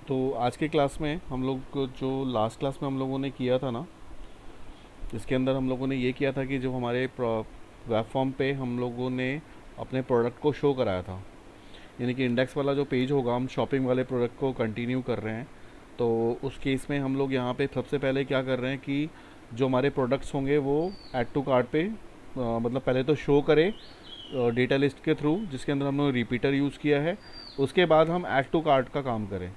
तो आज के क्लास में हम लोग को जो लास्ट क्लास में हम लोगों ने किया था ना, इसके अंदर हम लोगों ने ये किया था कि जो हमारे वेब फॉर्म पे हम लोगों ने अपने प्रोडक्ट को शो कराया था। यानी कि इंडेक्स वाला जो पेज होगा, हम शॉपिंग वाले प्रोडक्ट को कंटिन्यू कर रहे हैं। तो उस केस में हम लोग यहाँ पे सबसे पहले क्या कर रहे हैं कि जो हमारे प्रोडक्ट्स होंगे वो ऐड टू कार्ट पे मतलब पहले तो शो करें डेटा लिस्ट के थ्रू, जिसके अंदर हम लोग रिपीटर यूज़ किया है। उसके बाद हम ऐड टू कार्ट का काम करें।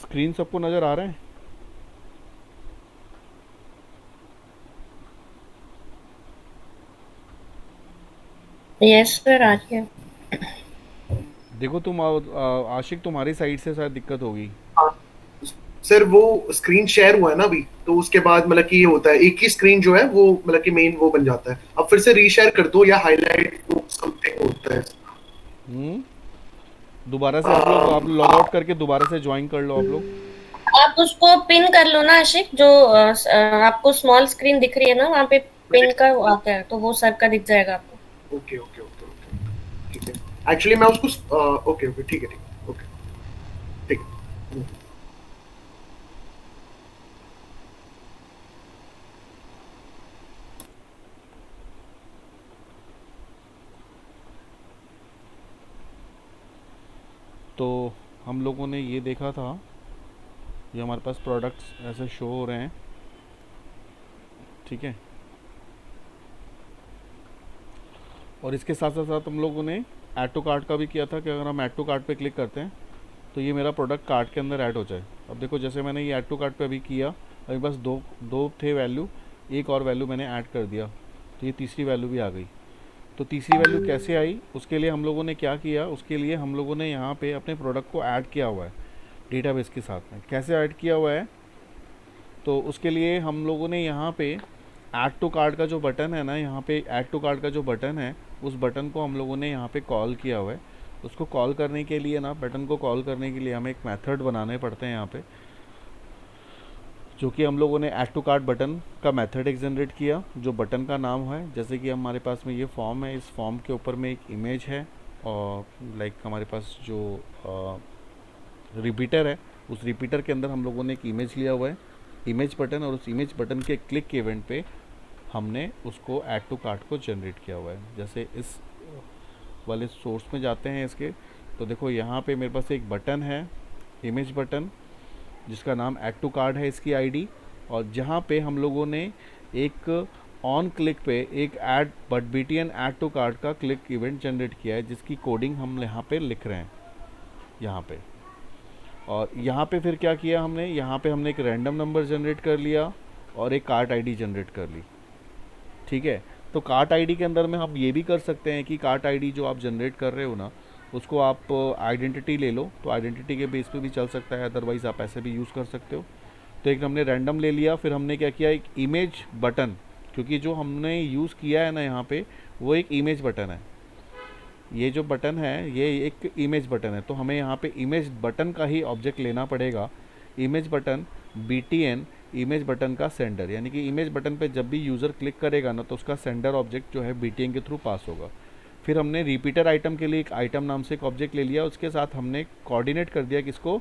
स्क्रीन सबको नज़र आ रहे हैं? यस सर, आ रही है। देखो तुम आशिक, तुम्हारी साइड से शायद दिक्कत होगी। हाँ सर, वो स्क्रीन शेयर हुआ है ना अभी, तो उसके बाद मतलब कि ये होता है, एक ही स्क्रीन जो है वो मतलब कि मेन वो बन जाता है। अब फिर से रीशेयर कर दो या हाईलाइट वो समथिंग होता है। हम्म। दोबारा से आप लॉग आउट आप करके दोबारा से ज्वाइन कर लो आप लोग। आप उसको पिन कर लो ना आशिक, जो आपको स्मॉल स्क्रीन दिख रही है ना, वहाँ पे पिन का वो आता है, तो वो सर का दिख जाएगा आपको। ओके ओके ओके ओके, ठीक है। एक्चुअली मैं उसको ओके ओके, ठीक है ठीक है, ओके ठीक है। तो हम लोगों ने ये देखा था, ये हमारे पास प्रोडक्ट्स ऐसे शो हो रहे हैं, ठीक है। और इसके साथ साथ साथ हम लोगों ने ऐड टू कार्ट का भी किया था कि अगर हम ऐड टू कार्ट पे क्लिक करते हैं तो ये मेरा प्रोडक्ट कार्ट के अंदर ऐड हो जाए। अब देखो, जैसे मैंने ये ऐड टू कार्ट पे अभी किया, अभी बस दो दो थे वैल्यू, एक और वैल्यू मैंने ऐड कर दिया, तो ये तीसरी वैल्यू भी आ गई। तो तीसरी वैल्यू कैसे आई, उसके लिए हम लोगों ने क्या किया, उसके लिए हम लोगों ने यहाँ पे अपने प्रोडक्ट को ऐड किया हुआ है डेटाबेस के साथ में। कैसे ऐड किया हुआ है, तो उसके लिए हम लोगों ने यहाँ पे ऐड टू कार्ट का जो बटन है ना, यहाँ पे ऐड टू कार्ट का जो बटन है, उस बटन को हम लोगों ने यहाँ पे कॉल किया हुआ है। उसको कॉल करने के लिए ना, बटन को कॉल करने के लिए हमें एक मेथड बनाने पड़ते हैं यहाँ पे, जो कि हम लोगों ने ऐड टू कार्ट बटन का मेथड एक जनरेट किया, जो बटन का नाम है। जैसे कि हमारे पास में ये फॉर्म है, इस फॉर्म के ऊपर में एक इमेज है, और लाइक हमारे पास जो रिपीटर है, उस रिपीटर के अंदर हम लोगों ने एक इमेज लिया हुआ है, इमेज बटन, और उस इमेज बटन के क्लिक के इवेंट पे हमने उसको ऐड टू कार्ट को जनरेट किया हुआ है। जैसे इस वाले सोर्स में जाते हैं इसके, तो देखो यहाँ पे मेरे पास एक बटन है, इमेज बटन, जिसका नाम ऐड टू कार्ट है, इसकी आईडी। और जहाँ पे हम लोगों ने एक ऑन क्लिक पे एक add but BTN add to cart का क्लिक इवेंट जनरेट किया है, जिसकी कोडिंग हम यहाँ पे लिख रहे हैं यहाँ पे। और यहाँ पे फिर क्या किया हमने, यहाँ पे हमने एक रैंडम नंबर जनरेट कर लिया और एक कार्ट आईडी जनरेट कर ली, ठीक है। तो कार्ट आईडी के अंदर में हम ये भी कर सकते हैं कि कार्ट आईडी जो आप जनरेट कर रहे हो ना, उसको आप आइडेंटिटी ले लो, तो आइडेंटिटी के बेस पे भी चल सकता है, अदरवाइज़ आप ऐसे भी यूज़ कर सकते हो। तो एक हमने रैंडम ले लिया, फिर हमने क्या किया, एक इमेज बटन, क्योंकि जो हमने यूज़ किया है ना यहाँ पे, वो एक इमेज बटन है। ये जो बटन है ये एक इमेज बटन है, तो हमें यहाँ पे इमेज बटन का ही ऑब्जेक्ट लेना पड़ेगा। Image button BTN image button का सेंडर, यानी कि इमेज बटन पे जब भी यूज़र क्लिक करेगा ना, तो उसका सेंडर ऑब्जेक्ट जो है BTN के थ्रू पास होगा। फिर हमने रिपीटर आइटम के लिए एक आइटम नाम से एक ऑब्जेक्ट ले लिया, उसके साथ हमने कोऑर्डिनेट कर दिया किसको,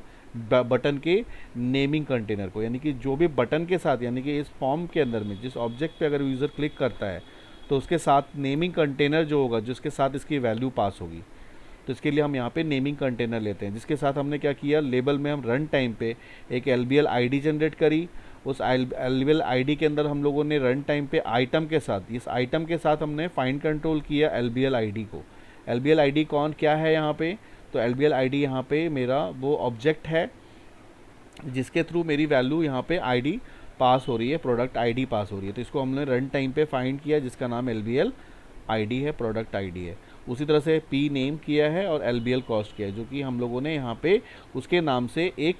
बटन के नेमिंग कंटेनर को, यानी कि जो भी बटन के साथ, यानी कि इस फॉर्म के अंदर में जिस ऑब्जेक्ट पे अगर यूज़र क्लिक करता है, तो उसके साथ नेमिंग कंटेनर जो होगा, जिसके साथ इसकी वैल्यू पास होगी। तो इसके लिए हम यहाँ पे नेमिंग कंटेनर लेते हैं, जिसके साथ हमने क्या किया, लेबल में हम रन टाइम पे एक LBL आईडी जनरेट करी। उस LBL आईडी के अंदर हम लोगों ने रन टाइम पे आइटम के साथ, इस आइटम के साथ हमने फाइंड कंट्रोल किया LBL आईडी को। LBL आईडी कौन क्या है यहाँ पे, तो LBL ID यहाँ पे मेरा वो ऑब्जेक्ट है जिसके थ्रू मेरी वैल्यू यहाँ पे ID पास हो रही है, प्रोडक्ट ID पास हो रही है। तो इसको हमने रन टाइम पे फाइंड किया जिसका नाम LBL ID है, प्रोडक्ट ID है। उसी तरह से P नेम किया है और LBL कॉस्ट किया है, जो कि हम लोगों ने यहाँ पे उसके नाम से एक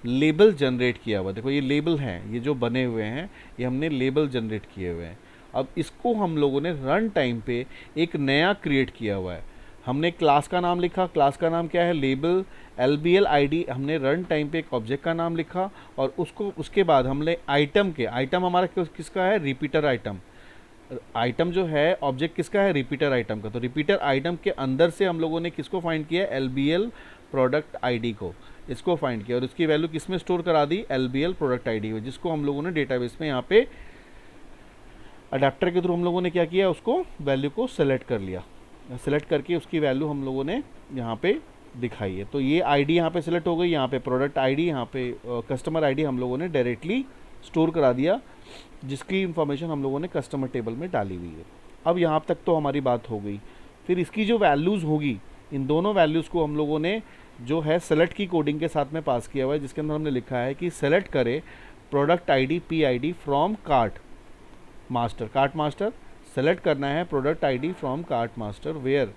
लेबल जनरेट किया हुआ। देखो ये लेबल हैं, ये जो बने हुए हैं ये हमने लेबल जनरेट किए हुए हैं। अब इसको हम लोगों ने रन टाइम पे एक नया क्रिएट किया हुआ है। हमने क्लास का नाम लिखा, क्लास का नाम क्या है, लेबल। LBL ID हमने रन टाइम पे एक ऑब्जेक्ट का नाम लिखा और उसको उसके बाद हमने आइटम हमारा किसका है, रिपीटर आइटम। आइटम जो है ऑब्जेक्ट किसका है, रिपीटर आइटम का। तो रिपीटर आइटम के अंदर से हम लोगों ने किसको फाइंड किया, LBL प्रोडक्ट ID को, इसको फाइंड किया और इसकी वैल्यू किस में स्टोर करा दी, LBL प्रोडक्ट ID में, जिसको हम लोगों ने डेटाबेस में यहाँ पे अडेप्टर के थ्रू हम लोगों ने क्या किया, उसको वैल्यू को सेलेक्ट कर लिया। सेलेक्ट करके उसकी वैल्यू हम लोगों ने यहाँ पे दिखाई है। तो ये ID यहाँ पे सेलेक्ट हो गई, यहाँ पे प्रोडक्ट ID, यहाँ पे कस्टमर ID हम लोगों ने डायरेक्टली स्टोर करा दिया, जिसकी इंफॉर्मेशन हम लोगों ने कस्टमर टेबल में डाली हुई है। अब यहाँ तक तो हमारी बात हो गई। फिर इसकी जो वैल्यूज़ होगी, इन दोनों वैल्यूज़ को हम लोगों ने जो है सेलेक्ट की कोडिंग के साथ में पास किया हुआ है, जिसके अंदर हमने लिखा है कि सेलेक्ट करे product ID PID from cart master select करना है product ID from cart master where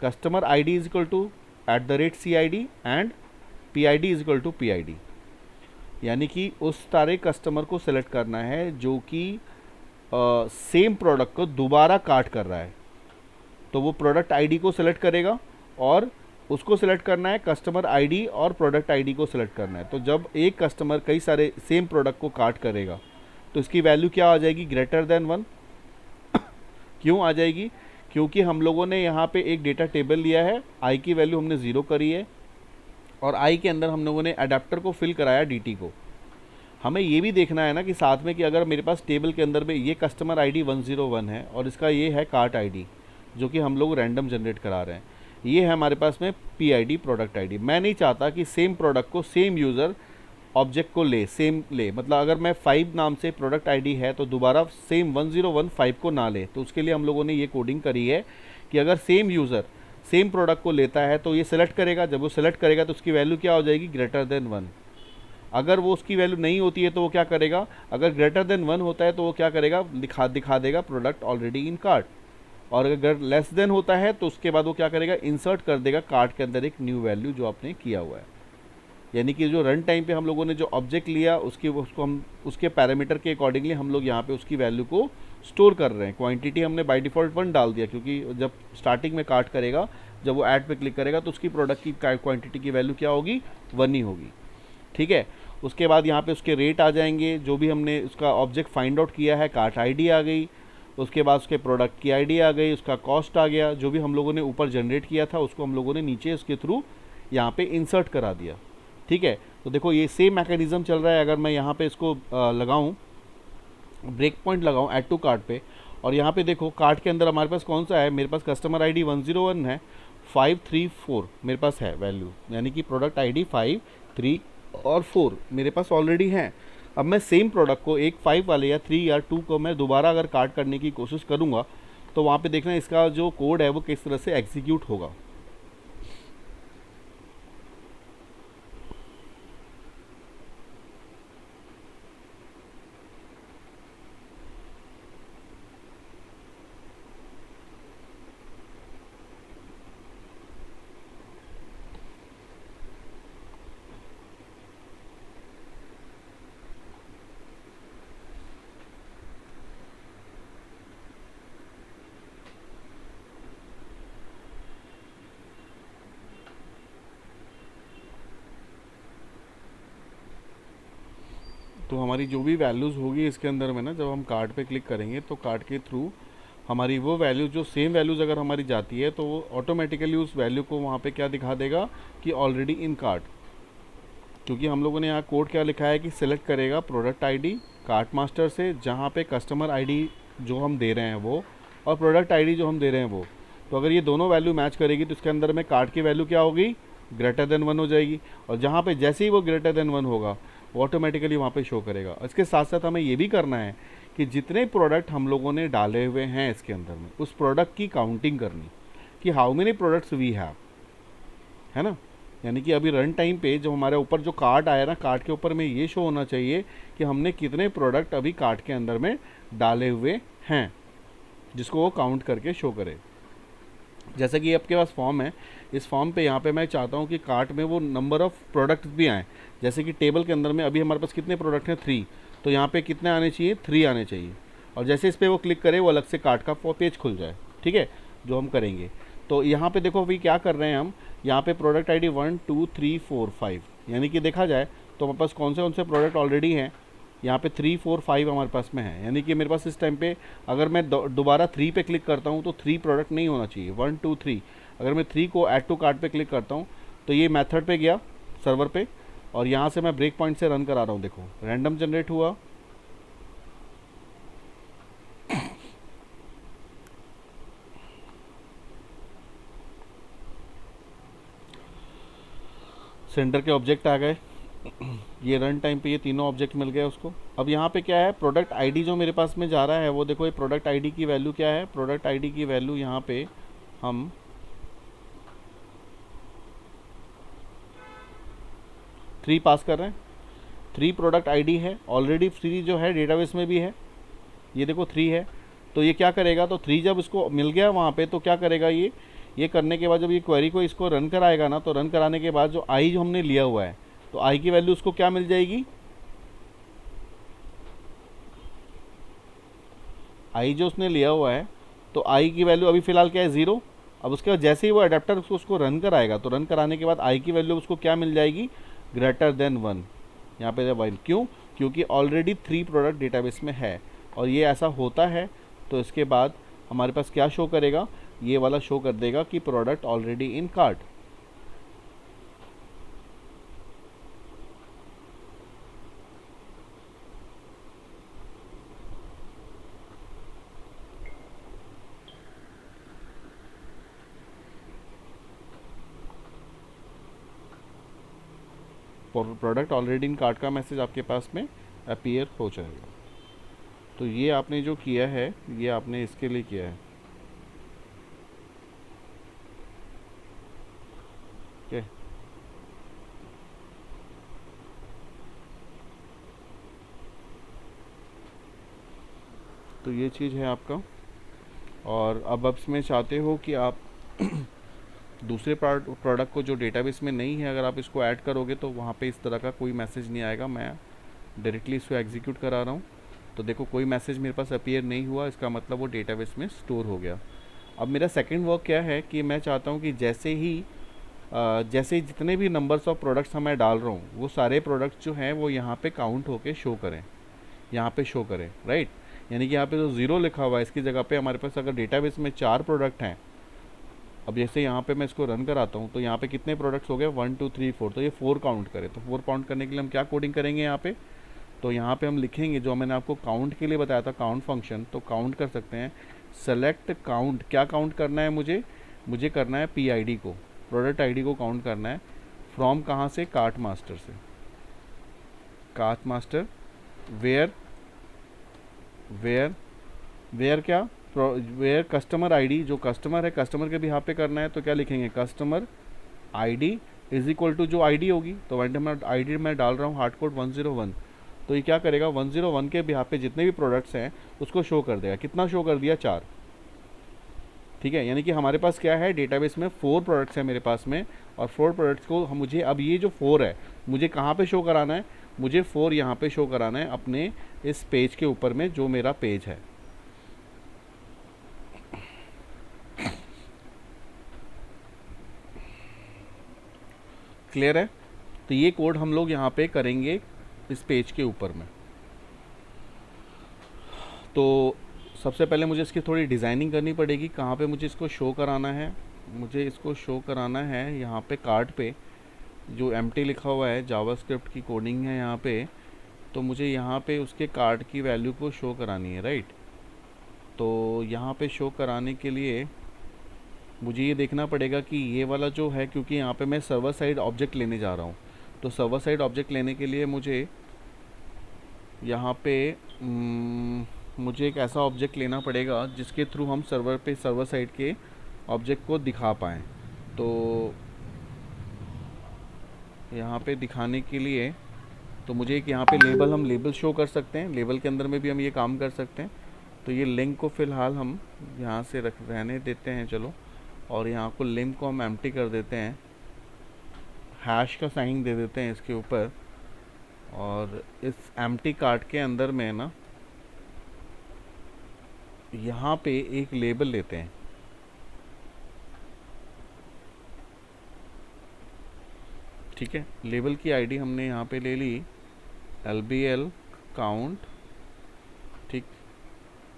customer ID is equal to @CID and PID is equal to PID। यानी कि उस सारे कस्टमर को सेलेक्ट करना है जो कि सेम प्रोडक्ट को दोबारा कार्ट कर रहा है। तो वो प्रोडक्ट ID को सेलेक्ट करेगा और उसको सेलेक्ट करना है कस्टमर ID और प्रोडक्ट ID को सेलेक्ट करना है। तो जब एक कस्टमर कई सारे सेम प्रोडक्ट को कार्ट करेगा तो इसकी वैल्यू क्या आ जाएगी, ग्रेटर देन 1। क्यों आ जाएगी, क्योंकि हम लोगों ने यहाँ पे एक डेटा टेबल लिया है, I की वैल्यू हमने 0 करी है और I के अंदर हम लोगों ने अडेप्टर को फिल कराया DT को। हमें ये भी देखना है ना कि साथ में कि अगर मेरे पास टेबल के अंदर में ये कस्टमर ID 101 है और इसका ये है कार्ट ID जो कि हम लोग रैंडम जनरेट करा रहे हैं, ये है हमारे पास में PID प्रोडक्ट ID। मैं नहीं चाहता कि सेम प्रोडक्ट को सेम यूज़र ऑब्जेक्ट को ले, मतलब अगर मैं 5 नाम से प्रोडक्ट ID है तो दोबारा सेम 1015 को ना ले। तो उसके लिए हम लोगों ने ये कोडिंग करी है कि अगर सेम यूज़र सेम प्रोडक्ट को लेता है तो ये सेलेक्ट करेगा, जब वो सेलेक्ट करेगा तो उसकी वैल्यू क्या हो जाएगी, ग्रेटर देन 1। अगर वो उसकी वैल्यू नहीं होती है तो वो क्या करेगा, अगर ग्रेटर देन 1 होता है तो वो क्या करेगा, दिखा देगा प्रोडक्ट ऑलरेडी इन कार्ट। और अगर लेस देन होता है तो उसके बाद वो क्या करेगा, इंसर्ट कर देगा कार्ट के अंदर एक न्यू वैल्यू जो आपने किया हुआ है। यानी कि जो रन टाइम पे हम लोगों ने जो ऑब्जेक्ट लिया उसको हम उसके पैरामीटर के अकॉर्डिंगली हम लोग यहाँ पे उसकी वैल्यू को स्टोर कर रहे हैं। क्वांटिटी हमने बाय डिफ़ॉल्ट 1 डाल दिया, क्योंकि जब स्टार्टिंग में कार्ट करेगा, जब वो ऐड पे क्लिक करेगा तो उसकी प्रोडक्ट की क्वांटिटी की वैल्यू क्या होगी, 1 ही होगी। ठीक है, उसके बाद यहाँ पे उसके रेट आ जाएंगे, जो भी हमने उसका ऑब्जेक्ट फाइंड आउट किया है, कार्ट ID आ गई, उसके बाद उसके प्रोडक्ट की ID आ गई, उसका कॉस्ट आ गया, जो भी हम लोगों ने ऊपर जनरेट किया था उसको हम लोगों ने नीचे उसके थ्रू यहाँ पे इंसर्ट करा दिया। ठीक है, तो देखो ये सेम मैकेनिज्म चल रहा है। अगर मैं यहाँ पे इसको लगाऊँ, ब्रेक पॉइंट लगाऊँ ऐड टू कार्ट पे, और यहाँ पे देखो कार्ट के अंदर हमारे पास कौन सा है, मेरे पास कस्टमर ID 101 है, 534 मेरे पास है वैल्यू, यानी कि प्रोडक्ट ID 5, 3 और 4 मेरे पास ऑलरेडी हैं। अब मैं सेम प्रोडक्ट को एक 5 वाले या 3 या 2 को मैं दोबारा अगर कार्ट करने की कोशिश करूँगा तो वहाँ पे देखना इसका जो कोड है वो किस तरह से एग्जीक्यूट होगा। तो हमारी जो भी वैल्यूज़ होगी इसके अंदर में ना, जब हम कार्ट पे क्लिक करेंगे तो कार्ट के थ्रू हमारी वो वैल्यू, जो सेम वैल्यूज़ अगर हमारी जाती है तो वो ऑटोमेटिकली उस वैल्यू को वहाँ पे क्या दिखा देगा कि ऑलरेडी इन कार्ट। क्योंकि हम लोगों ने यहाँ कोड क्या लिखा है कि सिलेक्ट करेगा प्रोडक्ट ID कार्ट मास्टर से, जहाँ पे कस्टमर ID जो हम दे रहे हैं वो और प्रोडक्ट ID जो हम दे रहे हैं वो। तो अगर ये दोनों वैल्यू मैच करेगी तो इसके अंदर में कार्ट की वैल्यू क्या होगी, ग्रेटर देन 1 हो जाएगी। और जहाँ पे जैसे ही वो ग्रेटर देन 1 होगा वो ऑटोमेटिकली वहाँ पे शो करेगा। इसके साथ साथ हमें ये भी करना है कि जितने प्रोडक्ट हम लोगों ने डाले हुए हैं इसके अंदर में, उस प्रोडक्ट की काउंटिंग करनी कि how many products we have. है ना। यानी कि अभी रन टाइम पे जो हमारे ऊपर जो कार्ट आया ना, कार्ट के ऊपर में ये शो होना चाहिए कि हमने कितने प्रोडक्ट अभी कार्ट के अंदर में डाले हुए हैं, जिसको वो काउंट करके शो करे। जैसे कि आपके पास फॉर्म है, इस फॉर्म पे यहाँ पे मैं चाहता हूँ कि कार्ट में वो नंबर ऑफ़ प्रोडक्ट्स भी आएँ। जैसे कि टेबल के अंदर में अभी हमारे पास कितने प्रोडक्ट हैं, 3, तो यहाँ पे कितने आने चाहिए, 3 आने चाहिए। और जैसे इस पर वो क्लिक करे वो अलग से कार्ट का पेज खुल जाए, ठीक है, जो हम करेंगे। तो यहाँ पे देखो अभी क्या कर रहे हैं हम, यहाँ पे प्रोडक्ट ID 1 2 3 4 5, यानी कि देखा जाए तो हमारे पास कौन से प्रोडक्ट ऑलरेडी हैं, यहाँ पे 3 4 5 हमारे पास में है। यानी कि मेरे पास इस टाइम पे अगर मैं दोबारा 3 पे क्लिक करता हूँ तो 3 प्रोडक्ट नहीं होना चाहिए, 1 2 3। अगर मैं 3 को ऐड टू कार्ट पे क्लिक करता हूँ तो ये मेथड पे गया सर्वर पे, और यहाँ से मैं ब्रेक पॉइंट से रन करा रहा हूँ। देखो रैंडम जनरेट हुआ, सेंटर के ऑब्जेक्ट आ गए, ये रन टाइम पे ये तीनों ऑब्जेक्ट मिल गए उसको। अब यहाँ पे क्या है, प्रोडक्ट आईडी जो मेरे पास में जा रहा है वो देखो, ये प्रोडक्ट आईडी की वैल्यू क्या है, प्रोडक्ट आईडी की वैल्यू यहाँ पे हम 3 पास कर रहे हैं। 3 प्रोडक्ट आईडी है ऑलरेडी, 3 जो है डेटाबेस में भी है, ये देखो 3 है। तो ये क्या करेगा, तो 3 जब इसको मिल गया वहाँ पे तो क्या करेगा, ये करने के बाद जब ये क्वेरी को इसको रन कराएगा ना, तो रन कराने के बाद जो आई जो हमने लिया हुआ है, तो आई की वैल्यू उसको क्या मिल जाएगी, आई जो उसने लिया हुआ है, तो आई की वैल्यू अभी फ़िलहाल क्या है, 0। अब उसके बाद जैसे ही वो अडेप्टर उसको रन कराएगा, तो रन कराने के बाद आई की वैल्यू उसको क्या मिल जाएगी, ग्रेटर देन 1। यहाँ पे 1 क्यों, क्योंकि ऑलरेडी 3 प्रोडक्ट डेटाबेस में है। और ये ऐसा होता है तो इसके बाद हमारे पास क्या शो करेगा, ये वाला शो कर देगा कि product already in cart. Product already in cart का मैसेज आपके पास में अपीयर हो जाएगा। तो ये आपने जो किया है, ये आपने इसके लिए किया है, ठीक है। तो ये चीज़ है आपका। और अब इसमें चाहते हो कि आप दूसरे प्रोडक्ट को जो डेटाबेस में नहीं है, अगर आप इसको ऐड करोगे तो वहाँ पे इस तरह का कोई मैसेज नहीं आएगा। मैं डायरेक्टली इसको एग्जीक्यूट करा रहा हूँ, तो देखो कोई मैसेज मेरे पास अपीयर नहीं हुआ, इसका मतलब वो डेटाबेस में स्टोर हो गया। अब मेरा सेकंड वर्क क्या है कि मैं चाहता हूँ कि जैसे ही जितने भी नंबर्स ऑफ प्रोडक्ट्स मैं डाल रहा हूँ, वो सारे प्रोडक्ट्स जो हैं वो यहाँ पे काउंट होके शो करें, यहाँ पे शो करें, राइट। यानी कि यहाँ पे जो 0 लिखा हुआ है इसकी जगह पे हमारे पास अगर डेटाबेस में 4 प्रोडक्ट हैं, अब जैसे यहाँ पे मैं इसको रन कराता हूँ तो यहाँ पे कितने प्रोडक्ट्स हो गए, 1 2 3 4, तो ये 4 काउंट करे। तो 4 काउंट करने के लिए हम क्या कोडिंग करेंगे यहाँ पे, तो यहाँ पे हम लिखेंगे जो मैंने आपको काउंट के लिए बताया था, काउंट फंक्शन। तो काउंट कर सकते हैं, सेलेक्ट काउंट, क्या काउंट करना है मुझे करना है PID को, प्रोडक्ट ID को काउंट करना है। फ्रॉम कहाँ से, कार्ट मास्टर से, कार्ट मास्टर वेयर क्या, वेयर कस्टमर ID, जो कस्टमर है कस्टमर के भी यहाँ पे करना है। तो क्या लिखेंगे, customer ID is equal to जो ID होगी, तो ID मैं डाल रहा हूँ हार्ड कोड 101। तो ये क्या करेगा, 101 के भी यहाँ पे जितने भी प्रोडक्ट्स हैं उसको शो कर देगा। कितना शो कर दिया, 4, ठीक है। यानी कि हमारे पास क्या है, डेटाबेस में 4 प्रोडक्ट्स हैं मेरे पास में, और 4 प्रोडक्ट्स को मुझे अब ये जो 4 है मुझे कहाँ पे शो कराना है, मुझे 4 यहाँ पे शो कराना है अपने इस पेज के ऊपर में, जो मेरा पेज है। क्लियर है। तो ये कोड हम लोग यहाँ पे करेंगे इस पेज के ऊपर में। तो सबसे पहले मुझे इसकी थोड़ी डिज़ाइनिंग करनी पड़ेगी, कहाँ पे मुझे इसको शो कराना है। मुझे इसको शो कराना है यहाँ पे कार्ड पे, जो एम्प्टी लिखा हुआ है, जावास्क्रिप्ट की कोडिंग है यहाँ पे। तो मुझे यहाँ पे उसके कार्ड की वैल्यू को शो करानी है, राइट। तो यहाँ पे शो कराने के लिए मुझे ये देखना पड़ेगा कि ये वाला जो है, क्योंकि यहाँ पे मैं सर्वर साइड ऑब्जेक्ट लेने जा रहा हूँ, तो सर्वर साइड ऑब्जेक्ट लेने के लिए मुझे यहाँ पे मुझे एक ऐसा ऑब्जेक्ट लेना पड़ेगा जिसके थ्रू हम सर्वर साइड के ऑब्जेक्ट को दिखा पाएँ। तो यहाँ पे दिखाने के लिए, तो मुझे एक यहाँ पे लेबल, हम लेबल शो कर सकते हैं, लेबल के अंदर में भी हम ये काम कर सकते हैं। तो ये लिंक को फ़िलहाल हम यहाँ से रहने देते हैं, चलो। और यहाँ को लिंक को हम एम्प्टी कर देते हैं, हैश का साइन दे देते हैं इसके ऊपर। और इस एम्प्टी कार्ट के अंदर में ना यहाँ पे एक लेबल लेते हैं, ठीक है। लेबल की आईडी हमने यहाँ पे ले ली LBL काउंट, ठीक।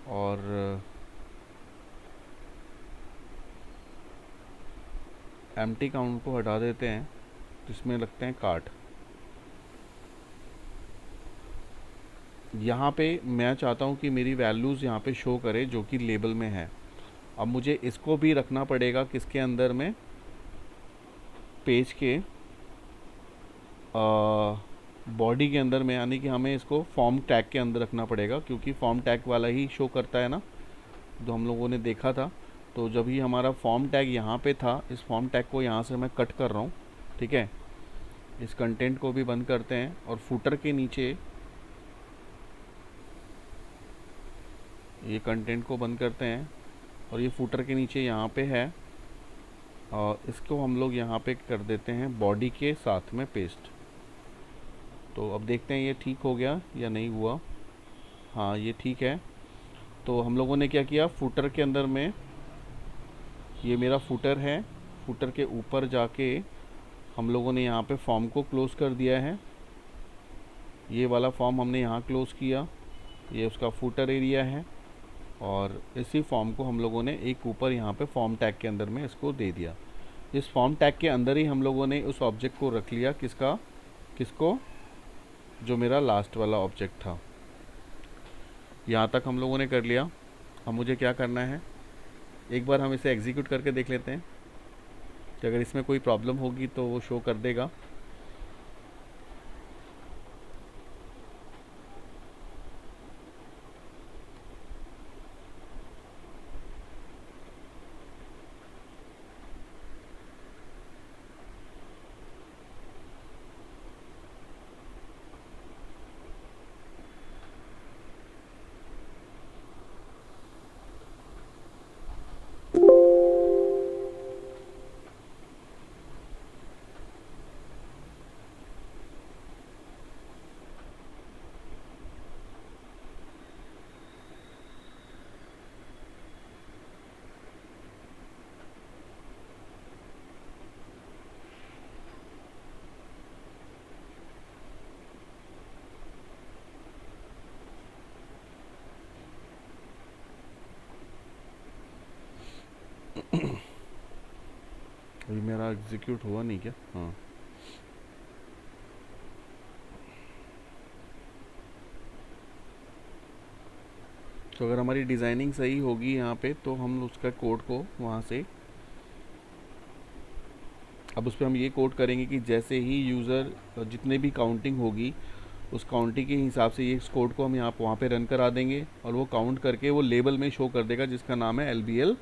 और एम्प्टी काउंट को हटा देते हैं, जिसमें लगते हैं कार्ट। यहाँ पे मैं चाहता हूँ कि मेरी वैल्यूज़ यहाँ पे शो करे जो कि लेबल में है। अब मुझे इसको भी रखना पड़ेगा किसके अंदर में, पेज के बॉडी के अंदर में, यानी कि हमें इसको फॉर्म टैग के अंदर रखना पड़ेगा, क्योंकि फॉर्म टैग वाला ही शो करता है ना, जो हम लोगों ने देखा था। तो जब ही हमारा फॉर्म टैग यहाँ पे था, इस फॉर्म टैग को यहाँ से मैं कट कर रहा हूँ, ठीक है। इस कंटेंट को भी बंद करते हैं और फुटर के नीचे ये कंटेंट को बंद करते हैं। और ये फुटर के नीचे यहाँ पे है, और इसको हम लोग यहाँ पे कर देते हैं बॉडी के साथ में पेस्ट। तो अब देखते हैं ये ठीक हो गया या नहीं हुआ। हाँ, ये ठीक है। तो हम लोगों ने क्या किया, फुटर के अंदर में, ये मेरा फुटर है, फुटर के ऊपर जाके हम लोगों ने यहाँ पे फॉर्म को क्लोज़ कर दिया है। ये वाला फॉर्म हमने यहाँ क्लोज़ किया, ये उसका फुटर एरिया है। और इसी फॉर्म को हम लोगों ने एक ऊपर यहाँ पे फॉर्म टैग के अंदर में इसको दे दिया। इस फॉर्म टैग के अंदर ही हम लोगों ने उस ऑब्जेक्ट को रख लिया, किसको, जो मेरा लास्ट वाला ऑब्जेक्ट था। यहाँ तक हम लोगों ने कर लिया। अब मुझे क्या करना है, एक बार हम इसे एग्जीक्यूट करके देख लेते हैं कि अगर इसमें कोई प्रॉब्लम होगी तो वो शो कर देगा। अभी मेरा एग्जीक्यूट हुआ नहीं क्या? हाँ, तो अगर हमारी डिज़ाइनिंग सही होगी यहाँ पे, तो हम उसका कोड को वहाँ से, अब उस पर हम ये कोड करेंगे कि जैसे ही यूज़र जितने भी काउंटिंग होगी, उस काउंटिंग के हिसाब से ये इस कोड को हम यहाँ वहाँ पे रन करा देंगे, और वो काउंट करके वो लेबल में शो कर देगा, जिसका नाम है LBL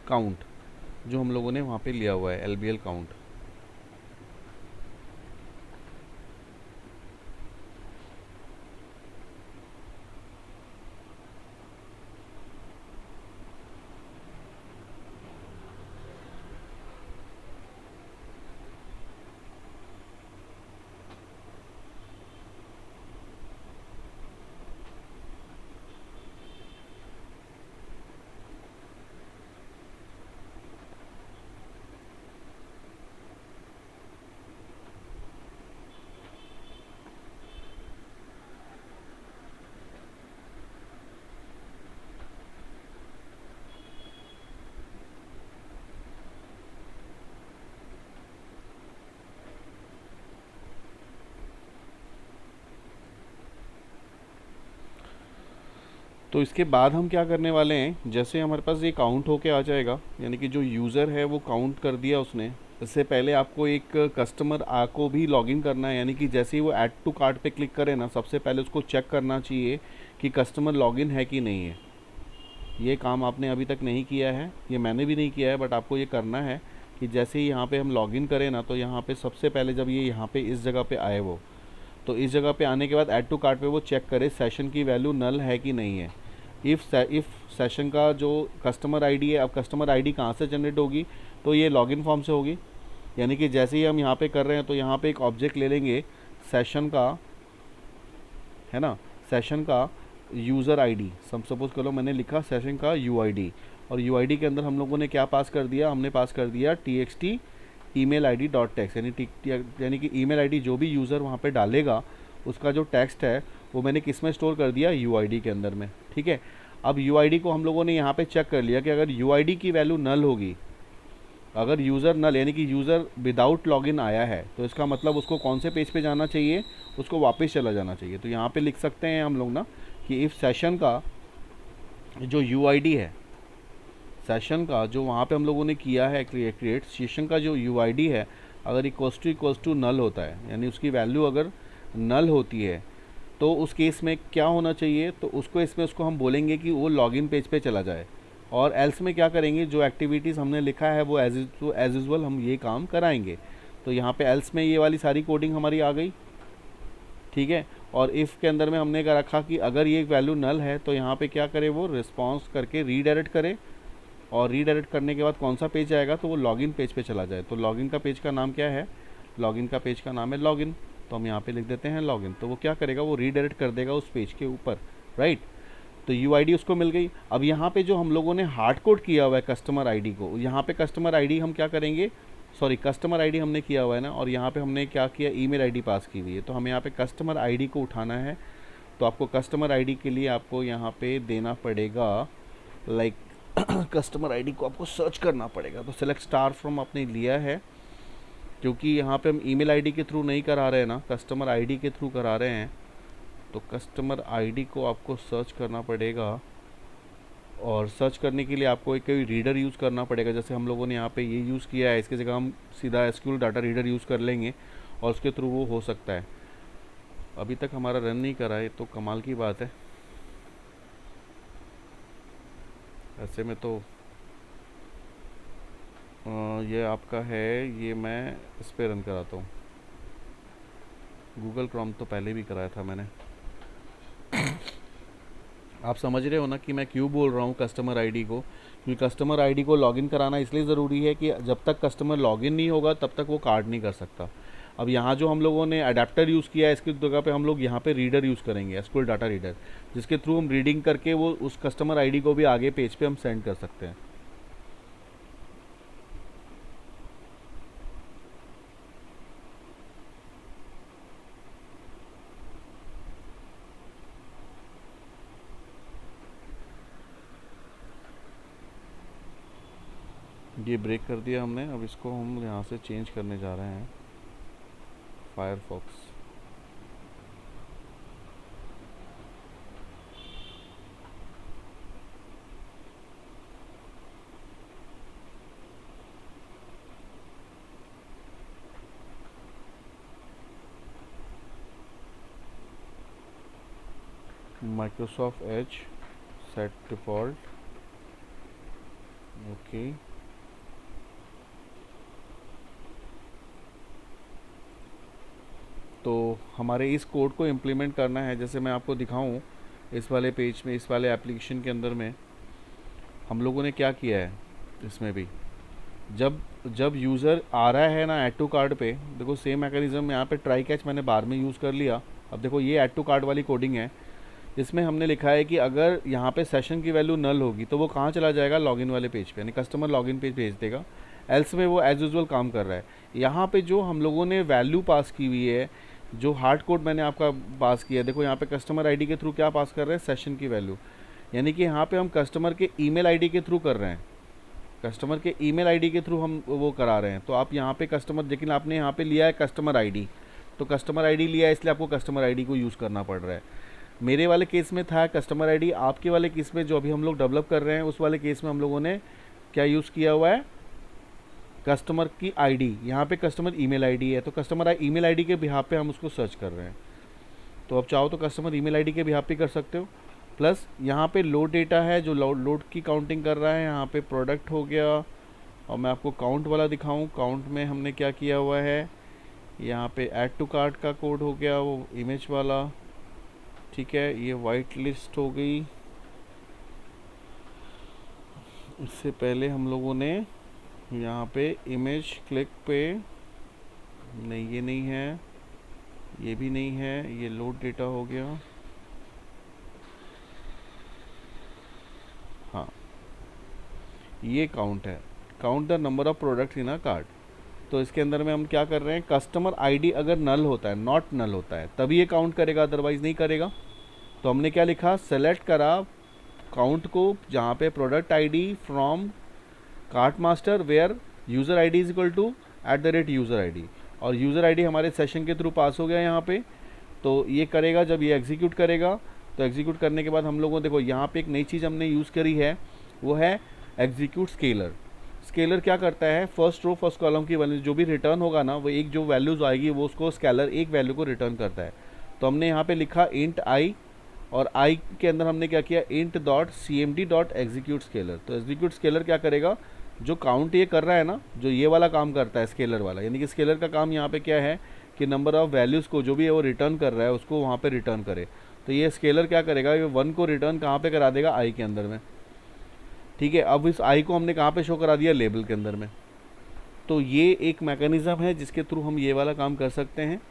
काउंट, जो हम लोगों ने वहाँ पे लिया हुआ है, LBL काउंट। तो इसके बाद हम क्या करने वाले हैं, जैसे हमारे पास ये काउंट होके आ जाएगा, यानी कि जो यूज़र है वो काउंट कर दिया उसने, इससे पहले आपको एक कस्टमर को भी लॉगिन करना है, यानी कि जैसे ही वो ऐड टू कार्ट पे क्लिक करे ना, सबसे पहले उसको चेक करना चाहिए कि कस्टमर लॉगिन है कि नहीं है। ये काम आपने अभी तक नहीं किया है, ये मैंने भी नहीं किया है, बट आपको ये करना है। कि जैसे ही यहाँ पे हम लॉगिन करें ना, तो यहाँ पे सबसे पहले जब ये यहाँ पे इस जगह पे आए वो, तो इस जगह पे आने के बाद ऐड टू कार्ट पे वो चेक करे सेशन की वैल्यू नल है कि नहीं है। इफ़ सेशन का जो कस्टमर आईडी है, अब कस्टमर आईडी कहाँ से जनरेट होगी, तो ये लॉगिन फॉर्म से होगी। यानी कि जैसे ही हम यहाँ पे कर रहे हैं तो यहाँ पे एक ऑब्जेक्ट ले लेंगे सेशन का, है ना, सेशन का यूज़र आईडी। सपोज करो मैंने लिखा सेशन का यूआईडी, और यूआईडी के अंदर हम लोगों ने क्या पास कर दिया, हमने पास कर दिया txt email id dot text, यानी कि ईमेल आईडी जो भी यूज़र वहाँ पे डालेगा उसका जो टेक्स्ट है वो मैंने किस में स्टोर कर दिया, यूआईडी के अंदर में। ठीक है, अब यूआईडी को हम लोगों ने यहाँ पे चेक कर लिया कि अगर यूआईडी की वैल्यू नल होगी, अगर यूज़र नल यानी कि यूज़र विदाउट लॉगिन आया है, तो इसका मतलब उसको कौन से पेज पे जाना चाहिए, उसको वापस चला जाना चाहिए। तो यहाँ पे लिख सकते हैं हम लोग ना कि इफ़ सेशन का जो यूआईडी है, सेशन का जो वहाँ पे हम लोगों ने किया है क्रिएट, सेशन का जो यूआईडी है अगर इक्वल्स टू नल होता है, यानी उसकी वैल्यू अगर नल होती है, तो उस केस में क्या होना चाहिए, तो उसको इसमें उसको हम बोलेंगे कि वो लॉगिन पेज पे चला जाए। और एल्स में क्या करेंगे, जो एक्टिविटीज़ हमने लिखा है वो एज यूजुअल हम ये काम कराएंगे। तो यहाँ पे एल्स में ये वाली सारी कोडिंग हमारी आ गई। ठीक है, और इफ़ के अंदर में हमने क्या रखा कि अगर ये वैल्यू नल है तो यहाँ पे क्या करे, वो रिस्पॉन्स करके रीडायरेक्ट करे, और रीडायरेक्ट करने के बाद कौन सा पेज आएगा, तो वो लॉगिन पेज पे चला जाए। तो लॉगिन का पेज का नाम क्या है, लॉगिन का पेज का नाम है लॉगिन, तो हम यहाँ पे लिख देते हैं लॉगिन। तो वो क्या करेगा, वो रीडायरेक्ट कर देगा उस पेज के ऊपर, राइट। तो यूआईडी उसको मिल गई। अब यहाँ पे जो हम लोगों ने हार्ड कोड किया हुआ है कस्टमर आईडी को, यहाँ पे कस्टमर आईडी हम क्या करेंगे, सॉरी कस्टमर आईडी हमने किया हुआ है ना, और यहाँ पे हमने क्या किया, ईमेल आईडी पास की हुई है। तो हमें यहाँ पे कस्टमर आईडी को उठाना है। तो आपको कस्टमर आईडी के लिए आपको यहाँ पे देना पड़ेगा, लाइक कस्टमर आईडी को आपको सर्च करना पड़ेगा। तो सेलेक्ट स्टार फ्रॉम आपने लिया है, क्योंकि यहाँ पे हम ईमेल आईडी के थ्रू नहीं करा रहे हैं ना, कस्टमर आईडी के थ्रू करा रहे हैं। तो कस्टमर आईडी को आपको सर्च करना पड़ेगा, और सर्च करने के लिए आपको एक कोई रीडर यूज़ करना पड़ेगा। जैसे हम लोगों ने यहाँ पे ये यूज़ किया है, इसकी जगह हम सीधा एसक्यूएल डाटा रीडर यूज़ कर लेंगे और उसके थ्रू वो हो सकता है। अभी तक हमारा रन नहीं करा है, तो कमाल की बात है। ऐसे में तो ये आपका है, ये मैं इस पर रन कराता हूँ। गूगल क्रोम तो पहले भी कराया था मैंने। आप समझ रहे हो ना कि मैं क्यों बोल रहा हूँ कस्टमर आईडी को, क्योंकि कस्टमर आईडी को लॉगिन कराना इसलिए ज़रूरी है कि जब तक कस्टमर लॉगिन नहीं होगा तब तक वो कार्ड नहीं कर सकता। अब यहाँ जो हम लोगों ने अडेप्टर यूज़ किया है, इसकी जगह पे हम लोग यहाँ पे रीडर यूज़ करेंगे, एसक्यूएल डाटा रीडर, जिसके थ्रू हम रीडिंग करके वो उस कस्टमर आईडी को भी आगे पेज पे हम सेंड कर सकते हैं। ये ब्रेक कर दिया हमने। अब इसको हम यहाँ से चेंज करने जा रहे हैं Firefox. Microsoft Edge set default, okay. तो हमारे इस कोड को इम्प्लीमेंट करना है। जैसे मैं आपको दिखाऊं इस वाले पेज में, इस वाले एप्लीकेशन के अंदर में हम लोगों ने क्या किया है, इसमें भी जब यूज़र आ रहा है ना ऐड टू कार्ड पे, देखो सेम मैकेनिज्म यहाँ पे ट्राई कैच मैंने बार में यूज़ कर लिया। अब देखो ये ऐड टू कार्ड वाली कोडिंग है, इसमें हमने लिखा है कि अगर यहाँ पे सेशन की वैल्यू नल होगी तो वो कहाँ चला जाएगा, लॉगिन वाले पेज पे, यानी कस्टमर लॉगिन पेज भेज देगा। एल्स में वो एज यूजुअल काम कर रहा है। यहाँ पे जो हम लोगों ने वैल्यू पास की हुई है, जो हार्ड कोड मैंने आपका पास किया है, देखो यहाँ पे कस्टमर आईडी के थ्रू क्या पास कर रहे हैं, सेशन की वैल्यू, यानी कि यहाँ पे हम कस्टमर के ईमेल आईडी के थ्रू कर रहे हैं, कस्टमर के ईमेल आईडी के थ्रू हम वो करा रहे हैं। तो आप यहाँ पे कस्टमर, लेकिन आपने यहाँ पे लिया है कस्टमर आईडी, तो कस्टमर आईडी लिया है इसलिए आपको कस्टमर आईडी को यूज़ करना पड़ रहा है। मेरे वाले केस में था कस्टमर आईडी, आपके वाले केस में जो अभी हम लोग डेवलप कर रहे हैं उस वाले केस में हम लोगों ने क्या यूज़ किया हुआ है, कस्टमर की आईडी। यहाँ पे कस्टमर ईमेल आईडी है, तो कस्टमर ईमेल आईडी के बिहाफ पे हम उसको सर्च कर रहे हैं। तो आप चाहो तो कस्टमर ईमेल आईडी के बिहाफ पे कर सकते हो। प्लस यहाँ पे लोड डेटा है जो लोड की काउंटिंग कर रहा है। यहाँ पे प्रोडक्ट हो गया, और मैं आपको काउंट वाला दिखाऊं, काउंट में हमने क्या किया हुआ है, यहाँ पे ऐड टू कार्ट का कोड हो गया वो इमेज वाला, ठीक है। ये वाइट लिस्ट हो गई। इससे पहले हम लोगों ने यहाँ पे इमेज क्लिक पे, नहीं ये नहीं है, ये भी नहीं है, ये लोड डेटा हो गया। हाँ, ये काउंट है, count the number of products in a cart. तो इसके अंदर में हम क्या कर रहे हैं, कस्टमर आईडी अगर नल होता है, नॉट नल होता है, तभी ये काउंट करेगा, अदरवाइज नहीं करेगा। तो हमने क्या लिखा, सेलेक्ट करा काउंट को जहाँ पे product ID from cart master where user ID is equal to @user ID, और यूज़र आईडी हमारे सेशन के थ्रू पास हो गया यहाँ पे। तो ये करेगा, जब ये एग्जीक्यूट करेगा, तो एग्जीक्यूट करने के बाद हम लोगों देखो यहाँ पे एक नई चीज़ हमने यूज़ करी है, वो है एग्जीक्यूट स्केलर। स्केलर क्या करता है, फर्स्ट रो फर्स्ट कॉलम की वैल्यू जो भी रिटर्न होगा ना, वो एक जो वैल्यूज़ आएगी वो उसको स्केलर एक वैल्यू को रिटर्न करता है। तो हमने यहाँ पे लिखा इंट आई, और आई के अंदर हमने क्या किया, int dot cmd dot execute scalar. तो एग्जीक्यूट स्केलर क्या करेगा, जो काउंट ये कर रहा है ना, जो ये वाला काम करता है स्केलर वाला, यानी कि स्केलर का काम यहाँ पे क्या है कि नंबर ऑफ़ वैल्यूज़ को जो भी है वो रिटर्न कर रहा है उसको वहाँ पे रिटर्न करे। तो ये स्केलर क्या करेगा, ये 1 को रिटर्न कहाँ पे करा देगा, आई के अंदर में, ठीक है। अब इस आई को हमने कहाँ पे शो करा दिया, लेबल के अंदर में। तो ये एक मैकेनिज़्म है जिसके थ्रू हम ये वाला काम कर सकते हैं।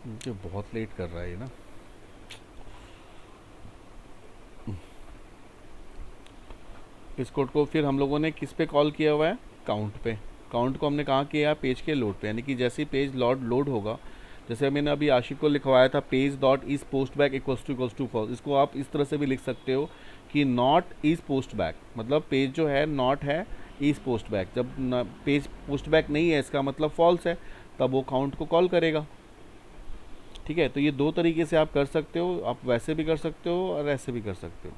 मुझे बहुत लेट कर रहा है ये ना। इस कोड को फिर हम लोगों ने किस पे कॉल किया हुआ है, काउंट पे। काउंट को हमने कहाँ किया, पेज के लोड पे, यानी कि जैसे ही पेज लोड होगा, जैसे मैंने अभी आशिक को लिखवाया था, page dot is post back equals to false. इसको आप इस तरह से भी लिख सकते हो कि नॉट इज पोस्ट बैक, मतलब पेज जो है नॉट है, इज पोस्ट बैक। जब पेज पोस्ट बैक नहीं है इसका मतलब फॉल्स है, तब वो काउंट को कॉल करेगा, ठीक है। तो ये दो तरीके से आप कर सकते हो, आप वैसे भी कर सकते हो और ऐसे भी कर सकते हो।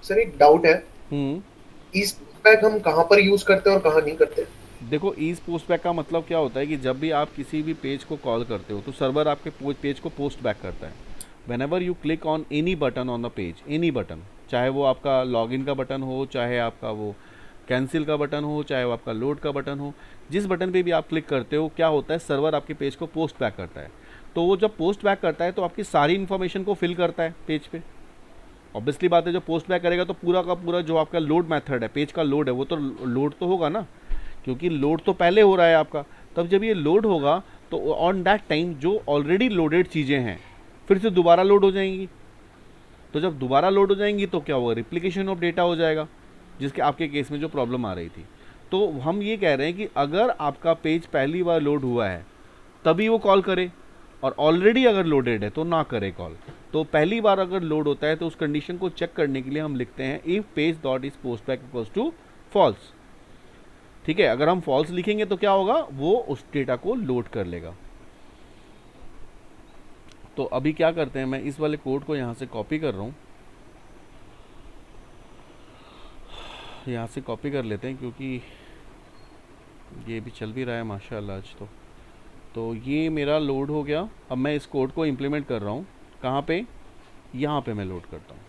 सर एक डाउट है, हम्म, इस पैक हम कहाँ पर यूज करते हैं और कहाँ नहीं करते? देखो ईज पोस्ट बैक का मतलब क्या होता है कि जब भी आप किसी भी पेज को कॉल करते हो तो सर्वर आपके पेज को पोस्ट बैक करता है। When ever you click on any button on the page, any button, चाहे वो आपका लॉगिन का बटन हो, चाहे आपका वो कैंसिल का बटन हो, चाहे वो आपका लोड का बटन हो, जिस बटन पे भी आप क्लिक करते हो क्या होता है, सर्वर आपके पेज को पोस्ट बैक करता है। तो वो जब पोस्ट बैक करता है तो आपकी सारी इन्फॉर्मेशन को फिल करता है पेज पे। ऑब्वियसली बात है, जब पोस्ट बैक करेगा तो पूरा का पूरा जो आपका लोड मेथड है, पेज का लोड है, वो तो लोड तो होगा ना, क्योंकि लोड तो पहले हो रहा है आपका। तब जब ये लोड होगा तो ऑन दैट टाइम जो ऑलरेडी लोडेड चीज़ें हैं फिर से दोबारा लोड हो जाएंगी। तो जब दोबारा लोड हो जाएंगी तो क्या होगा, रिप्लिकेशन ऑफ डेटा हो जाएगा, जिसके आपके केस में जो प्रॉब्लम आ रही थी। तो हम ये कह रहे हैं कि अगर आपका पेज पहली बार लोड हुआ है तभी वो कॉल करे, और ऑलरेडी अगर लोडेड है तो ना करे कॉल। तो पहली बार अगर लोड होता है तो उस कंडीशन को चेक करने के लिए हम लिखते हैं if page dot is post back equals to false, ठीक है। अगर हम फॉल्स लिखेंगे तो क्या होगा, वो उस डेटा को लोड कर लेगा। तो अभी क्या करते हैं, मैं इस वाले कोड को यहाँ से कॉपी कर रहा हूँ, यहाँ से कॉपी कर लेते हैं क्योंकि ये भी चल भी रहा है माशाल्लाह आज। तो ये मेरा लोड हो गया। अब मैं इस कोड को इम्प्लीमेंट कर रहा हूँ, कहाँ पे, यहाँ पे मैं लोड करता हूँ।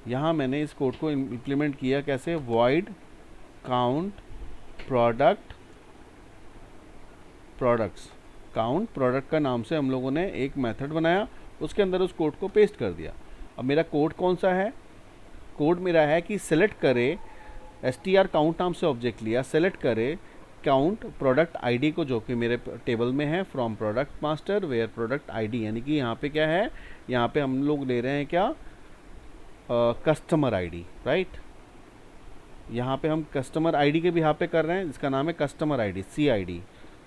यहाँ मैंने इस कोड को इम्प्लीमेंट किया कैसे, void count products, count product का नाम से हम लोगों ने एक मेथड बनाया, उसके अंदर उस कोड को पेस्ट कर दिया। अब मेरा कोड कौन सा है, कोड मेरा है कि सेलेक्ट करे, str काउंट नाम से ऑब्जेक्ट लिया, सेलेक्ट करे काउंट प्रोडक्ट आईडी को जो कि मेरे टेबल में है, from product master where product ID, यानी कि यहाँ पे क्या है, यहाँ पे हम लोग ले रहे हैं क्या, कस्टमर आईडी, राइट। यहाँ पे हम कस्टमर आईडी के भी यहाँ पे कर रहे हैं, जिसका नाम है कस्टमर आईडी, CID।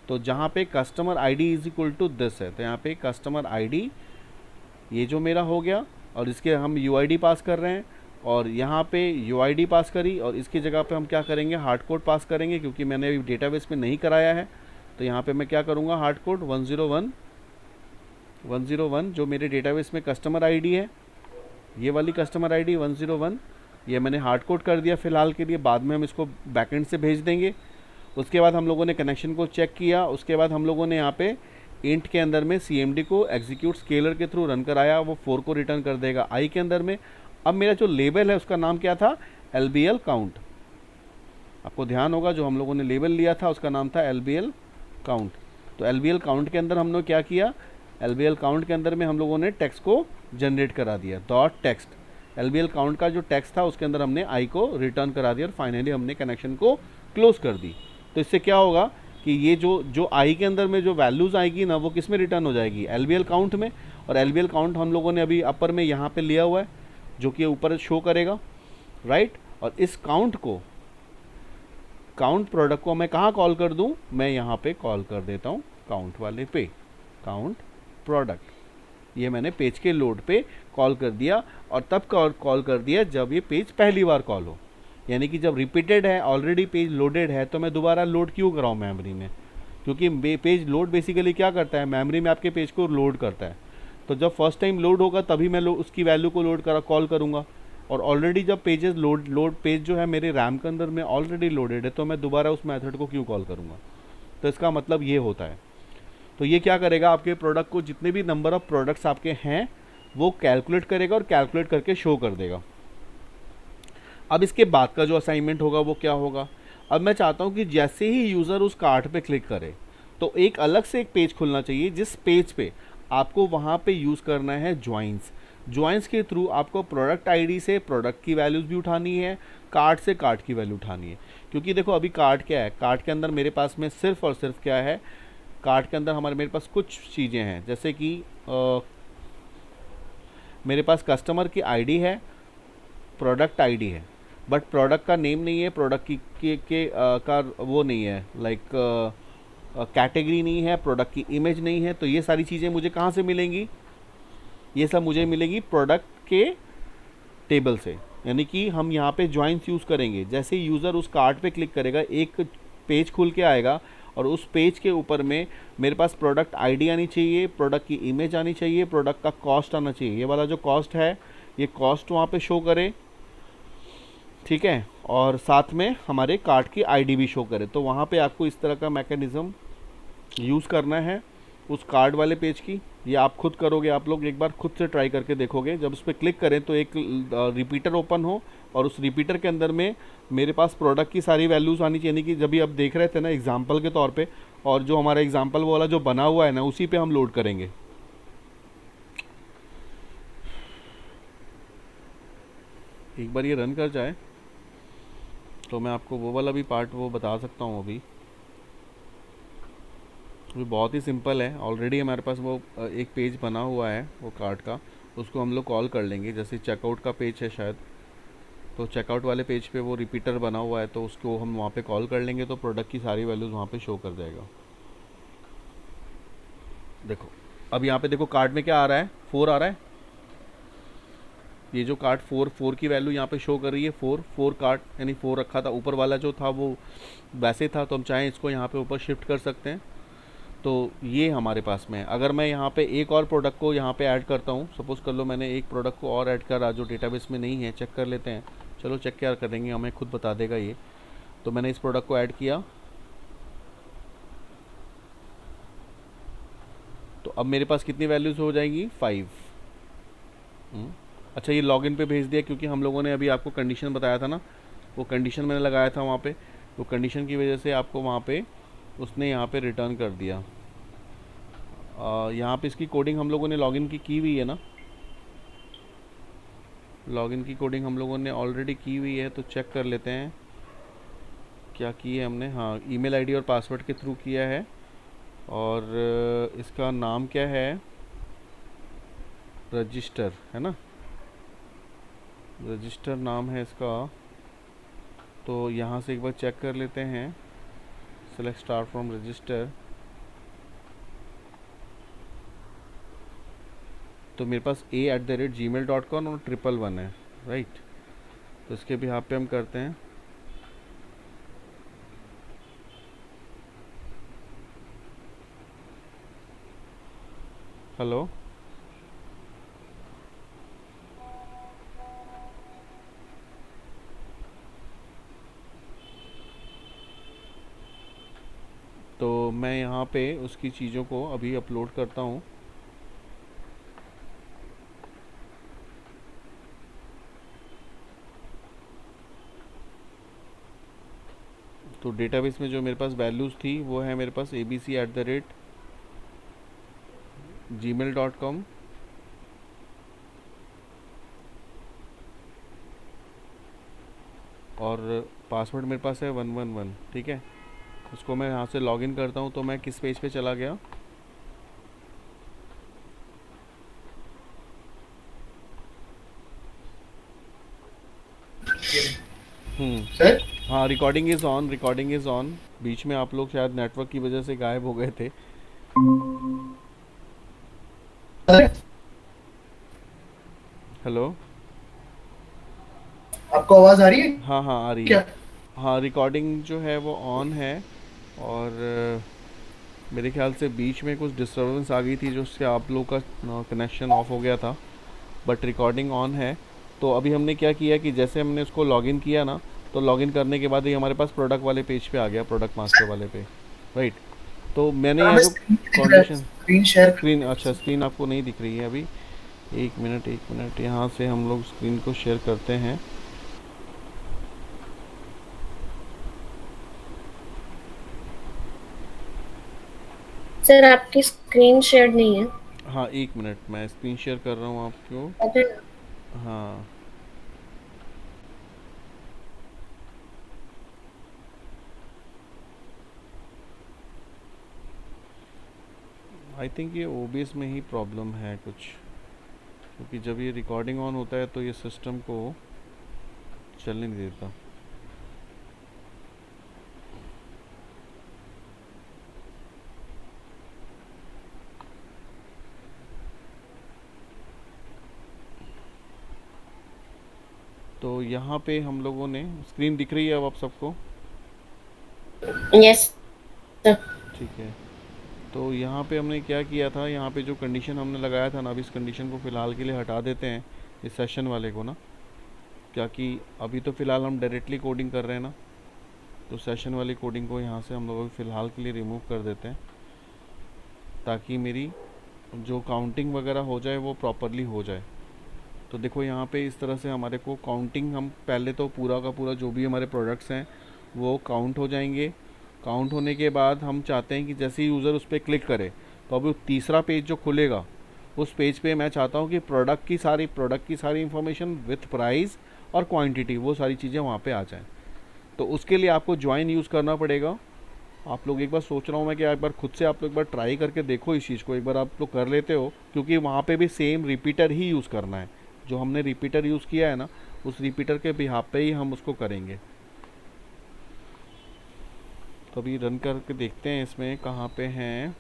तो जहाँ पे customer ID is equal to this है, तो यहाँ पे कस्टमर आईडी ये जो मेरा हो गया, और इसके हम UID पास कर रहे हैं। और यहाँ पे UID पास करी, और इसकी जगह पे हम क्या करेंगे, हार्ड कोड पास करेंगे, क्योंकि मैंने अभी डेटाबेस में नहीं कराया है। तो यहाँ पे मैं क्या करूँगा, हार्ड कोड 101 जो मेरे डेटाबेस में कस्टमर आईडी है, ये वाली कस्टमर आईडी 101, ये मैंने हार्ड कोड कर दिया फ़िलहाल के लिए। बाद में हम इसको बैकएंड से भेज देंगे। उसके बाद हम लोगों ने कनेक्शन को चेक किया। उसके बाद हम लोगों ने यहाँ पे इंट के अंदर में CMD को एग्जीक्यूट स्केलर के थ्रू रन कराया, वो 4 को रिटर्न कर देगा आई के अंदर में। अब मेरा जो लेबल है उसका नाम क्या था, LBL काउंट। आपको ध्यान होगा जो हम लोगों ने लेबल लिया था उसका नाम था LBL काउंट। तो LBL काउंट के अंदर हमने क्या किया, LBL काउंट के अंदर में हम लोगों ने टेक्स्ट को जनरेट करा दिया, डॉट टेक्स्ट। LBL काउंट का जो टेक्स्ट था उसके अंदर हमने आई को रिटर्न करा दिया, और फाइनली हमने कनेक्शन को क्लोज कर दी। तो इससे क्या होगा कि ये जो आई के अंदर में जो वैल्यूज़ आएगी ना, वो किस में रिटर्न हो जाएगी, LBL काउंट में। और LBL काउंट हम लोगों ने अभी अपर में यहाँ पे लिया हुआ है, जो कि ऊपर शो करेगा, राइट। और इस काउंट प्रोडक्ट को मैं कहाँ कॉल कर दूँ, मैं यहाँ पे कॉल कर देता हूँ काउंट वाले पे, काउंट प्रोडक्ट। ये मैंने पेज के लोड पे कॉल कर दिया, और तब कॉल कर दिया जब ये पेज पहली बार कॉल हो, यानी कि जब रिपीटेड है, ऑलरेडी पेज लोडेड है, तो मैं दोबारा लोड क्यों कराऊँ मेमोरी में, क्योंकि पेज लोड बेसिकली क्या करता है, मेमोरी में आपके पेज को लोड करता है। तो जब फर्स्ट टाइम लोड होगा तभी मैं उसकी वैल्यू को कॉल करूँगा, और ऑलरेडी जब पेजेस पेज जो है मेरे रैम के अंदर में ऑलरेडी लोडेड है, तो मैं दोबारा उस मेथड को क्यों कॉल करूँगा। तो इसका मतलब ये होता है। तो ये क्या करेगा, आपके प्रोडक्ट को जितने भी नंबर ऑफ़ प्रोडक्ट्स आपके हैं वो कैलकुलेट करेगा, और कैलकुलेट करके शो कर देगा। अब इसके बाद का जो असाइनमेंट होगा वो क्या होगा, अब मैं चाहता हूँ कि जैसे ही यूज़र उस कार्ट पे क्लिक करे तो एक अलग से एक पेज खुलना चाहिए, जिस पेज पे आपको वहाँ पे यूज़ करना है ज्वाइंस के थ्रू आपको प्रोडक्ट आईडी से प्रोडक्ट की वैल्यूज़ भी उठानी है, कार्ट से कार्ट की वैल्यू उठानी है। क्योंकि देखो अभी कार्ट क्या है, कार्ट के अंदर मेरे पास में सिर्फ और सिर्फ क्या है, कार्ट के अंदर मेरे पास कुछ चीज़ें हैं, जैसे कि मेरे पास कस्टमर की आईडी है, प्रोडक्ट आईडी है, बट प्रोडक्ट का नेम नहीं है, प्रोडक्ट का वो नहीं है, लाइक कैटेगरी नहीं है, प्रोडक्ट की इमेज नहीं है। तो ये सारी चीज़ें मुझे कहाँ से मिलेंगी, ये सब मुझे मिलेगी प्रोडक्ट के टेबल से। यानी कि हम यहाँ पे ज्वाइंस यूज़ करेंगे। जैसे ही यूज़र उस कार्ट पे क्लिक करेगा एक पेज खुल के आएगा, और उस पेज के ऊपर में मेरे पास प्रोडक्ट आईडी आनी चाहिए, प्रोडक्ट की इमेज आनी चाहिए, प्रोडक्ट का कॉस्ट आना चाहिए। ये वाला जो कॉस्ट है ये कॉस्ट वहाँ पे शो करे, ठीक है, और साथ में हमारे कार्ट की आईडी भी शो करे। तो वहाँ पे आपको इस तरह का मैकेनिज़्म यूज़ करना है उस कार्ड वाले पेज की। ये आप खुद करोगे, आप लोग एक बार खुद से ट्राई करके देखोगे। जब उस पर क्लिक करें तो एक रिपीटर ओपन हो, और उस रिपीटर के अंदर में मेरे पास प्रोडक्ट की सारी वैल्यूज़ आनी चाहिए। यानी कि जब भी आप देख रहे थे ना एग्जांपल के तौर पे, और जो हमारा एग्जांपल वाला जो बना हुआ है ना उसी पे हम लोड करेंगे। एक बार ये रन कर जाए तो मैं आपको वो वाला भी पार्ट वो बता सकता हूँ। अभी बहुत ही सिंपल है, ऑलरेडी हमारे पास वो एक पेज बना हुआ है वो कार्ट का, उसको हम लोग कॉल कर लेंगे। जैसे चेकआउट का पेज है शायद, तो चेकआउट वाले पेज पे वो रिपीटर बना हुआ है, तो उसको हम वहाँ पे कॉल कर लेंगे, तो प्रोडक्ट की सारी वैल्यूज़ वहाँ पे शो कर जाएगा। देखो अब यहाँ पे देखो कार्ट में क्या आ रहा है, 4 आ रहा है। ये जो कार्ट 4 की वैल्यू यहाँ पे शो कर रही है, 4 कार्ट, यानी 4 रखा था। ऊपर वाला जो था वो वैसे था, तो हम चाहें इसको यहाँ पे ऊपर शिफ्ट कर सकते हैं। तो ये हमारे पास में है। अगर मैं यहाँ पे एक और प्रोडक्ट को यहाँ पे ऐड करता हूँ, सपोज़ कर लो मैंने एक प्रोडक्ट को और ऐड करा जो डेटाबेस में नहीं है, चेक कर लेते हैं। चलो चेक क्या करेंगे, हमें खुद बता देगा ये। तो मैंने इस प्रोडक्ट को ऐड किया, तो अब मेरे पास कितनी वैल्यूज़ हो जाएंगी, 5। अच्छा ये लॉगिन पे भेज दिया, क्योंकि हम लोगों ने अभी आपको कंडीशन बताया था ना, वो कंडीशन मैंने लगाया था वहाँ पे, तो कंडीशन की वजह से आपको वहाँ पे उसने यहाँ पे रिटर्न कर दिया। यहाँ पे इसकी कोडिंग हम लोगों ने लॉगिन की हुई है ना, लॉगिन की कोडिंग हम लोगों ने ऑलरेडी की हुई है। तो चेक कर लेते हैं क्या की है हमने। हाँ, ईमेल आईडी और पासवर्ड के थ्रू किया है, और इसका नाम क्या है, रजिस्टर है ना, रजिस्टर नाम है इसका। तो यहाँ से एक बार चेक कर लेते हैं, सेलेक्ट स्टार फ्रॉम रजिस्टर। तो मेरे पास a@gmail.com और 111 है, राइट। तो इसके भी यहाँ पे हम करते हैं। हेलो, तो मैं यहाँ पे उसकी चीज़ों को अभी अपलोड करता हूँ। तो डेटाबेस में जो मेरे पास वैल्यूज़ थी वो है मेरे पास abc@gmail.com, और पासवर्ड मेरे पास है 111। ठीक है, उसको मैं यहाँ से लॉगिन करता हूँ। तो मैं किस पेज पे चला गया? सर हाँ, recording is on, recording is on. बीच में आप लोग शायद नेटवर्क की वजह से गायब हो गए थे। हेलो, आपको आवाज आ रही है हाँ हाँ आ रही है। क्या? हाँ, रिकॉर्डिंग जो है वो ऑन है, और मेरे ख्याल से बीच में कुछ डिस्टरबेंस आ गई थी जो उससे आप लोग का कनेक्शन ऑफ हो गया था, बट रिकॉर्डिंग ऑन है। तो अभी हमने क्या किया कि जैसे हमने उसको लॉगिन किया ना, तो लॉगिन करने के बाद ही हमारे पास प्रोडक्ट वाले पेज पे आ गया, प्रोडक्ट मास्टर वाले पे, राइट। तो मैंने यहाँ हमें जो कंडीशन, स्क्रीन शेयर स्क्रीन, अच्छा स्क्रीन आपको नहीं दिख रही है अभी। एक मिनट, एक मिनट, यहाँ से हम लोग स्क्रीन को शेयर करते हैं। सर आपकी स्क्रीन शेयर नहीं है। हाँ, एक मिनट, मैं स्क्रीन शेयर कर रहा हूँ आपको। अरे, हाँ, आई थिंक ये ओबीएस में ही प्रॉब्लम है कुछ, क्योंकि जब ये रिकॉर्डिंग ऑन होता है तो ये सिस्टम को चलने नहीं देता। तो यहाँ पे हम लोगों ने, स्क्रीन दिख रही है अब आप सबको? Yes sir. ठीक है, तो यहाँ पे हमने क्या किया था, यहाँ पे जो कंडीशन हमने लगाया था ना, अब इस कंडीशन को फ़िलहाल के लिए हटा देते हैं, इस सेशन वाले को ना, क्या कि अभी तो फ़िलहाल हम डायरेक्टली कोडिंग कर रहे हैं ना, तो सेशन वाली कोडिंग को यहाँ से हम लोग फ़िलहाल के लिए रिमूव कर देते हैं, ताकि मेरी जो काउंटिंग वगैरह हो जाए वो प्रॉपरली हो जाए। तो देखो यहाँ पे इस तरह से हमारे को काउंटिंग, हम पहले तो पूरा का पूरा जो भी हमारे प्रोडक्ट्स हैं वो काउंट हो जाएंगे। काउंट होने के बाद हम चाहते हैं कि जैसे ही यूज़र उस पर क्लिक करे, तो अभी तीसरा पेज जो खुलेगा, उस पेज पे मैं चाहता हूँ कि प्रोडक्ट की सारी इन्फॉर्मेशन विथ प्राइस और क्वांटिटी, वो सारी चीज़ें वहाँ पे आ जाएं। तो उसके लिए आपको ज्वाइन यूज़ करना पड़ेगा। आप लोग एक बार, सोच रहा हूँ मैं कि एक बार खुद से आप लोग एक बार ट्राई करके देखो इस चीज़ को, एक बार आप लोग कर लेते हो, क्योंकि वहाँ पे भी सेम रिपीटर ही यूज़ करना है। जो हमने रिपीटर यूज़ किया है ना, उस रिपीटर के बिहाफ पे ही हम उसको करेंगे। तो अभी रन करके देखते हैं इसमें कहाँ पे हैं।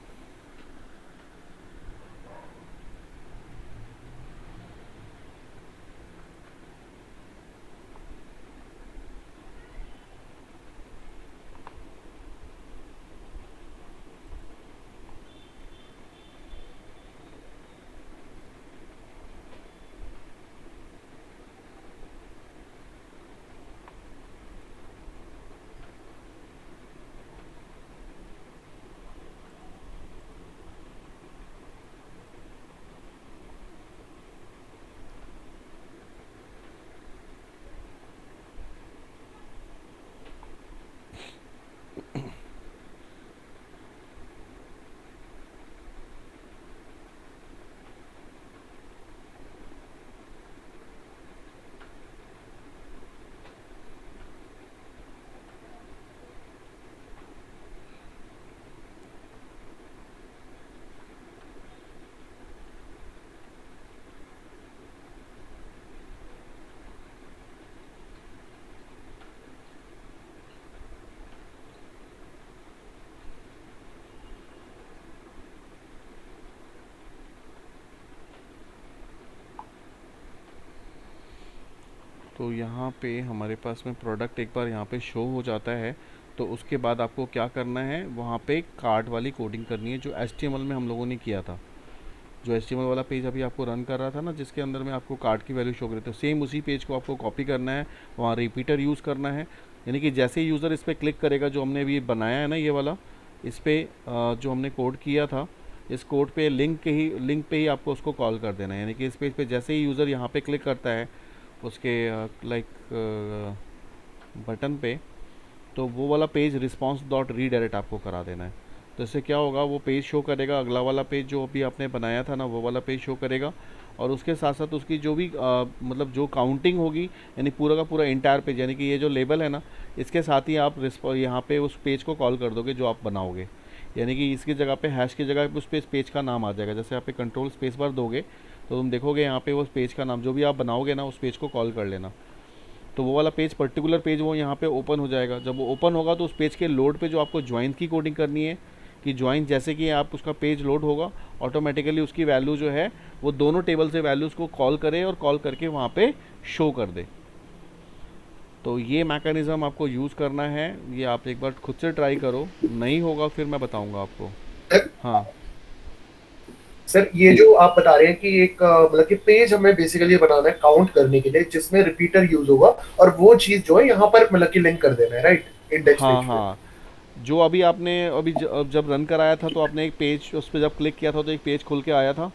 तो यहाँ पे हमारे पास में प्रोडक्ट एक बार यहाँ पे शो हो जाता है, तो उसके बाद आपको क्या करना है, वहाँ पे कार्ट वाली कोडिंग करनी है जो HTML में हम लोगों ने किया था। जो HTML वाला पेज अभी आपको रन कर रहा था ना, जिसके अंदर में आपको कार्ट की वैल्यू शो कर रही थी, सेम उसी पेज को आपको कॉपी करना है, वहाँ रिपीटर यूज़ करना है। यानी कि जैसे ही यूज़र इस पर क्लिक करेगा, जो हमने अभी बनाया है ना ये वाला, इस पर जो हमने कोड किया था, इस कोड पे लिंक पे ही आपको उसको कॉल कर देना है। यानी कि इस पेज पे जैसे ही यूज़र यहाँ पे क्लिक करता है उसके बटन पे, तो वो वाला पेज रिस्पॉन्स डॉट रीडायरेक्ट आपको करा देना है। तो इससे क्या होगा, वो पेज शो करेगा, अगला वाला पेज जो अभी आपने बनाया था ना वो वाला पेज शो करेगा, और उसके साथ साथ उसकी जो भी मतलब जो काउंटिंग होगी, यानी पूरा का पूरा इंटायर पेज, यानी कि ये जो लेबल है ना, इसके साथ ही आप यहाँ पे उस पेज को कॉल कर दोगे जो आप बनाओगे। यानी कि इसकी जगह पे हैश की जगह पे उस पेज का नाम आ जाएगा। जैसे आप पे कंट्रोल स्पेस बार दोगे तो तुम देखोगे यहाँ पे उस पेज का नाम जो भी आप बनाओगे ना, उस पेज को कॉल कर लेना, तो वो वाला पेज, पर्टिकुलर पेज वो यहाँ पे ओपन हो जाएगा। जब वो ओपन होगा तो उस पेज के लोड पे जो आपको ज्वाइन की कोडिंग करनी है, कि ज्वाइन जैसे कि आप उसका पेज लोड होगा, ऑटोमेटिकली उसकी वैल्यू जो है वो दोनों टेबल से वैल्यूज़ को कॉल करे और कॉल करके वहाँ पे शो कर दे। तो ये मैकेनिज़्म आपको यूज़ करना है, ये आप एक बार खुद से ट्राई करो, नहीं होगा फिर मैं बताऊँगा आपको। हाँ सर, ये जो आप बता रहे हैं कि एक मतलब कि पेज हमें बेसिकली बनाना है काउंट करने के लिए, जिसमें रिपीटर यूज होगा, और वो चीज जो है यहाँ पर मतलब कि लिंक कर देना है, राइट, इंडेक्स हाँ पेज पे। हाँ, जो अभी आपने जब रन कराया था तो आपने एक पेज उस पर जब क्लिक किया था तो एक पेज खुल के आया था,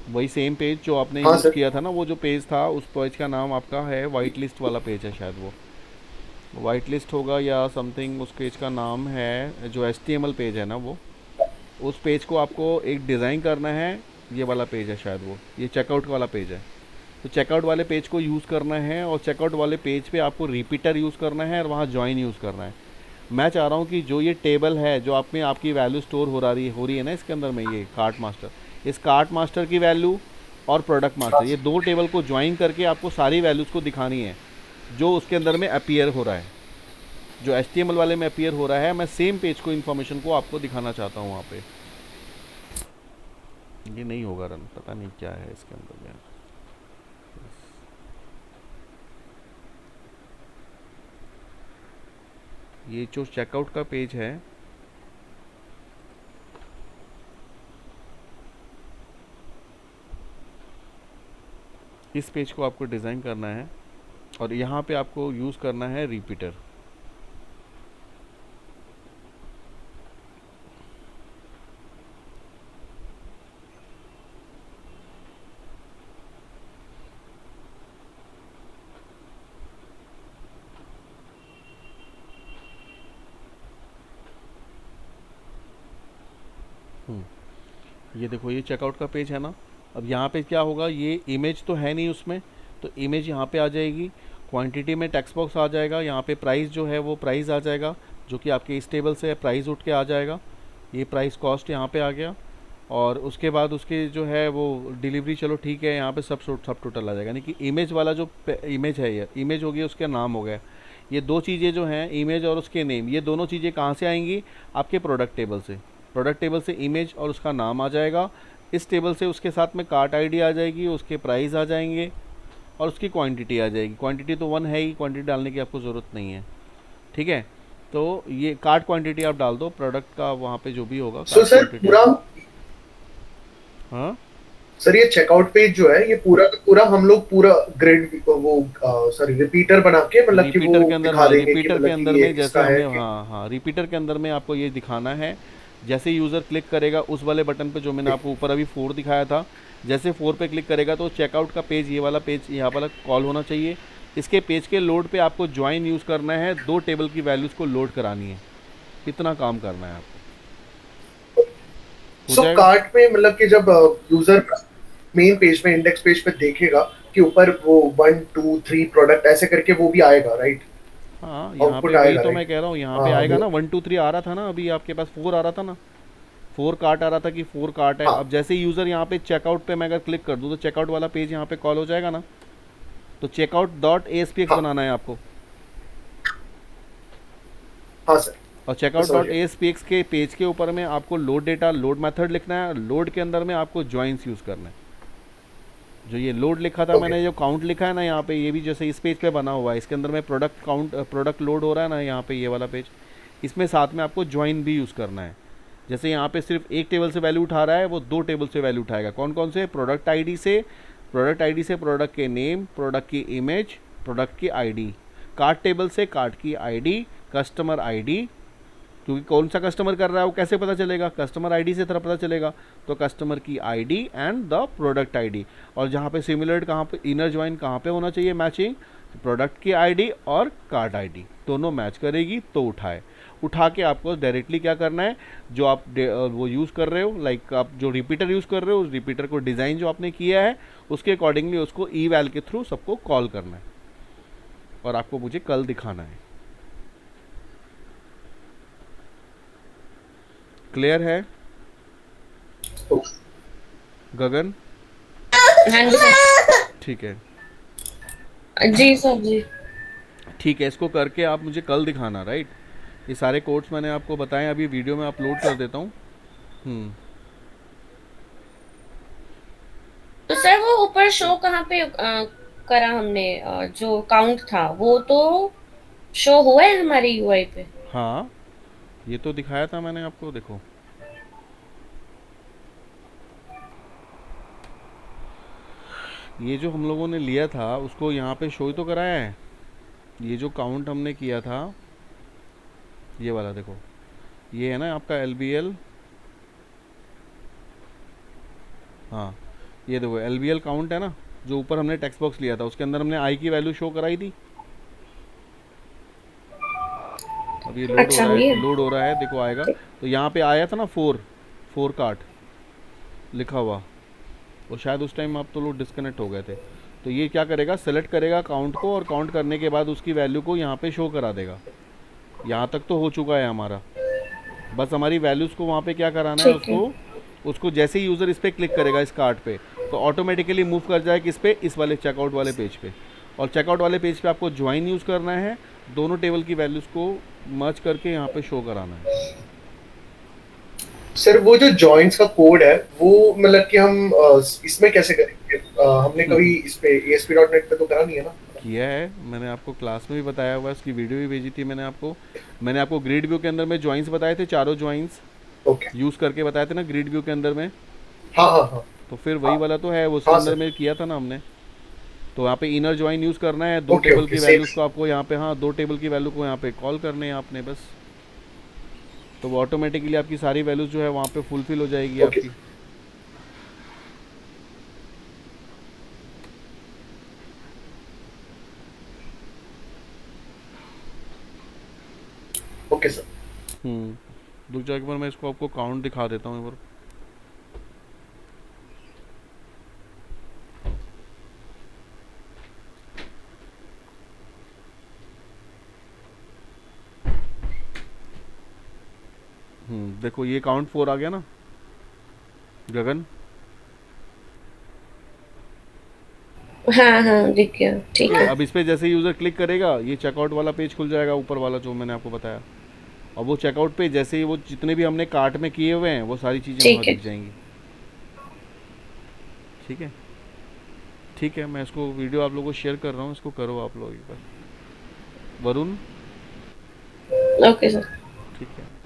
वही सेम पेज जो आपने हाँ यूज़ सर। किया था ना, वो जो पेज था उस पेज का नाम आपका है वाइट लिस्ट वाला पेज है, शायद वो वाइट लिस्ट होगा या समथिंग, उस पेज का नाम है जो HTML पेज है ना, वो उस पेज को आपको एक डिज़ाइन करना है। ये वाला पेज है शायद, वो ये चेकआउट वाला पेज है, तो चेकआउट वाले पेज को यूज़ करना है, और चेकआउट वाले पेज पे आपको रिपीटर यूज़ करना है और वहाँ ज्वाइन यूज़ करना है। मैं चाह रहा हूँ कि जो ये टेबल है जो आप में आपकी वैल्यू स्टोर हो रही है ना इसके अंदर में, ये कार्ट मास्टर, इस कार्ट मास्टर की वैल्यू और प्रोडक्ट मास्टर, ये दो टेबल को ज्वाइन करके आपको सारी वैल्यूज़ को दिखानी है जो उसके अंदर में अपीयर हो रहा है, जो HTML वाले में अपीयर हो रहा है। मैं सेम पेज को, इन्फॉर्मेशन को आपको दिखाना चाहता हूँ वहाँ पे। ये नहीं होगा रन, पता नहीं क्या है इसके अंदर में। ये जो चेकआउट का पेज है, इस पेज को आपको डिज़ाइन करना है, और यहाँ पे आपको यूज़ करना है रिपीटर। ये देखो, ये चेकआउट का पेज है ना। अब यहाँ पे क्या होगा, ये इमेज तो है नहीं उसमें, तो इमेज यहाँ पे आ जाएगी, क्वांटिटी में टेक्स्ट बॉक्स आ जाएगा, यहाँ पे प्राइस जो है वो प्राइस आ जाएगा, जो कि आपके इस टेबल से प्राइस उठ के आ जाएगा, ये प्राइस कॉस्ट यहाँ पे आ गया, और उसके बाद उसके जो है वो डिलीवरी, चलो ठीक है, यहाँ पे सब टोटल आ जाएगा। यानी कि इमेज वाला जो इमेज है, ये इमेज हो गया, उसका नाम हो गया। ये दो चीज़ें जो हैं, इमेज और उसके नेम, ये दोनों चीज़ें कहाँ से आएंगी, आपके प्रोडक्ट टेबल से। प्रोडक्ट टेबल से इमेज और उसका नाम आ जाएगा, इस टेबल से उसके साथ में कार्ट आईडी आ जाएगी, उसके प्राइस आ जाएंगे, और उसकी क्वांटिटी आ जाएगी। क्वांटिटी तो 1 है ही, क्वांटिटी डालने की आपको ज़रूरत नहीं है, ठीक है। तो ये कार्ट क्वांटिटी आप डाल दो, प्रोडक्ट का वहाँ पे जो भी होगा सो कार्ट सर क्वांटिटी। पूरा, हाँ सर ये चेकआउट पेज जो है, ये पूरा का पूरा हम लोग पूरा ग्रिड वो सॉरी रिपीटर बना के मतलब कि वो रिपीटर के अंदर, दिखा हाँ देंगे कि रिपीटर के मतलब अंदर कि ये में जैसे इसका है हमने, कि हाँ हाँ, रिपीटर के अंदर में आपको ये दिखाना है। जैसे यूज़र क्लिक करेगा उस वाले बटन पे जो मैंने आपको ऊपर अभी 4 दिखाया था, जैसे 4 पे क्लिक करेगा तो चेकआउट का पेज, ये वाला पेज यहाँ वाला कॉल होना चाहिए। इसके पेज के लोड पे आपको ज्वाइन यूज़ करना है, 2 टेबल की वैल्यूज़ को लोड करानी है, इतना काम करना है आपको, हो सो जाएगा। कार्ट में मतलब कि जब यूजर मेन पेज में इंडेक्स पेज पे देखेगा कि ऊपर वो 1 2 3 प्रोडक्ट ऐसे करके वो भी आएगा, राइट, हाँ यहाँ पे आउटपुट वही आएगा, तो मैं राइट। कह रहा हूँ, यहाँ पे हाँ आएगा ना, 1 2 3 आ रहा था ना, अभी आपके पास 4 आ रहा था ना, 4 कार्ट आ रहा था कि 4 कार्ट है। हाँ अब जैसे यूज़र यहाँ पे चेकआउट पे मैं अगर क्लिक कर दूँ तो चेकआउट वाला पेज यहाँ पे कॉल हो जाएगा ना। तो चेकआउट डॉट ASPX हाँ बनाना है आपको, हाँ सर, और मैं चेकआउट समझ डॉट गया। ASPX के पेज के ऊपर में आपको लोड डेटा, लोड मेथड लिखना है, लोड के अंदर में आपको ज्वाइंस यूज़ करना है। जो ये लोड लिखा था मैंने, जो काउंट लिखा है ना यहाँ पे, ये भी जैसे इस पेज पे बना हुआ है, इसके अंदर में प्रोडक्ट काउंट, प्रोडक्ट लोड हो रहा है ना यहाँ पे, ये वाला पेज, इसमें साथ में आपको ज्वाइन भी यूज़ करना है। जैसे यहाँ पे सिर्फ एक टेबल से वैल्यू उठा रहा है, वो 2 टेबल से वैल्यू उठाएगा। कौन कौन से? प्रोडक्ट आईडी से, प्रोडक्ट के नेम, प्रोडक्ट की इमेज, प्रोडक्ट की आईडी। कार्ट टेबल से कार्ट की आईडी, कस्टमर आईडी, क्योंकि कौन सा कस्टमर कर रहा है वो कैसे पता चलेगा? कस्टमर आईडी से तरह पता चलेगा। तो कस्टमर की ID and the product ID. और जहाँ पे सिमिलर, कहाँ पे इनर ज्वाइन कहाँ पे होना चाहिए मैचिंग? प्रोडक्ट की आईडी और कार्ट आईडी दोनों मैच करेगी तो उठाए। उठा के आपको डायरेक्टली क्या करना है, जो आप वो यूज़ कर रहे हो, लाइक आप जो रिपीटर यूज़ कर रहे हो, उस रिपीटर को डिज़ाइन जो आपने किया है उसके अकॉर्डिंगली उसको ई वैल के थ्रू सबको कॉल करना है और आपको मुझे कल दिखाना है। क्लियर है गगन? हाँ जी सर। ठीक है, जी सर जी। ठीक है, इसको करके आप मुझे कल दिखाना, राइट? ये सारे कोड्स मैंने आपको बताए, अभी वीडियो में अपलोड कर देता हूँ। तो सर वो ऊपर शो कहाँ पे करा हमने, जो काउंट था वो तो शो हुआ है हमारी यूआई पे? हाँ, ये तो दिखाया था मैंने आपको, देखो ये जो हम लोगों ने लिया था उसको यहाँ पे शो ही तो कराया है। ये जो काउंट हमने किया था, ये वाला देखो, ये है ना आपका LBL। हाँ, ये देखो LBL काउंट है ना, जो ऊपर हमने टेक्स्ट बॉक्स लिया था उसके अंदर हमने आई की वैल्यू शो कराई थी। अब ये अच्छा, लोड हो रहा है, देखो आएगा। तो यहाँ पे आया था ना 4 कार्ट लिखा हुआ, और शायद उस टाइम आप तो लोग डिस्कनेक्ट हो गए थे। तो ये क्या करेगा, सेलेक्ट करेगा काउंट को, और काउंट करने के बाद उसकी वैल्यू को यहाँ पे शो करा देगा। यहाँ तक तो हो चुका है हमारा, बस हमारी वैल्यूज़ को वहाँ पे क्या कराना है, उसको जैसे ही यूज़र इस पर क्लिक करेगा इस कार्ड पे, तो ऑटोमेटिकली मूव कर जाए किस पे, इस वाले चेकआउट वाले पेज पे। और चेकआउट वाले पेज पे आपको ज्वाइन यूज़ करना है, दोनों टेबल की वैल्यूज़ को मर्ज करके यहाँ पे शो कराना है। सर वो जो जॉइंट्स का कोड है वो मतलब कि हम इसमें कैसे करेंगे? हमने कभी इस पे ASP.NET पे तो करा नहीं है ना? किया है, मैंने आपको क्लास में भी बताया हुआ है, उसकी वीडियो भी भेजी थी मैंने आपको ग्रिड व्यू के अंदर में ज्वाइंट्स बताए थे, चारों ज्वाइंट्स यूज़ करके बताए थे ना ग्रिड व्यू के अंदर में। हाँ। तो फिर वही वाला तो है, वो उसके अंदर में किया था ना हमने। तो यहाँ पे इनर ज्वाइन यूज़ करना है, 2 टेबल की वैल्यूज़ को आपको यहाँ पे, हाँ 2 टेबल की वैल्यू को यहाँ पे कॉल करने हैं आपने बस। तो वो ऑटोमेटिकली आपकी सारी वैल्यूज़ जो है वहाँ पे फुलफिल हो जाएगी आपकी। Okay sir. रुक जाओ एक बार, मैं इसको आपको काउंट दिखा देता हूँ एक बार। देखो ये काउंट 4 आ गया ना गगन? हाँ दिख गया, ठीक है। अब इस पे जैसे यूज़र क्लिक करेगा ये चेकआउट वाला पेज खुल जाएगा, ऊपर वाला जो मैंने आपको बताया। और वो चेकआउट पे जैसे ही वो जितने भी हमने कार्ट में किए हुए हैं वो सारी चीज़ें वहाँ दिख जाएंगी। ठीक है, ठीक है, मैं इसको वीडियो आप लोगों को शेयर कर रहा हूँ, इसको करो आप लोग एक बार। वरुण? Okay sir. ठीक है।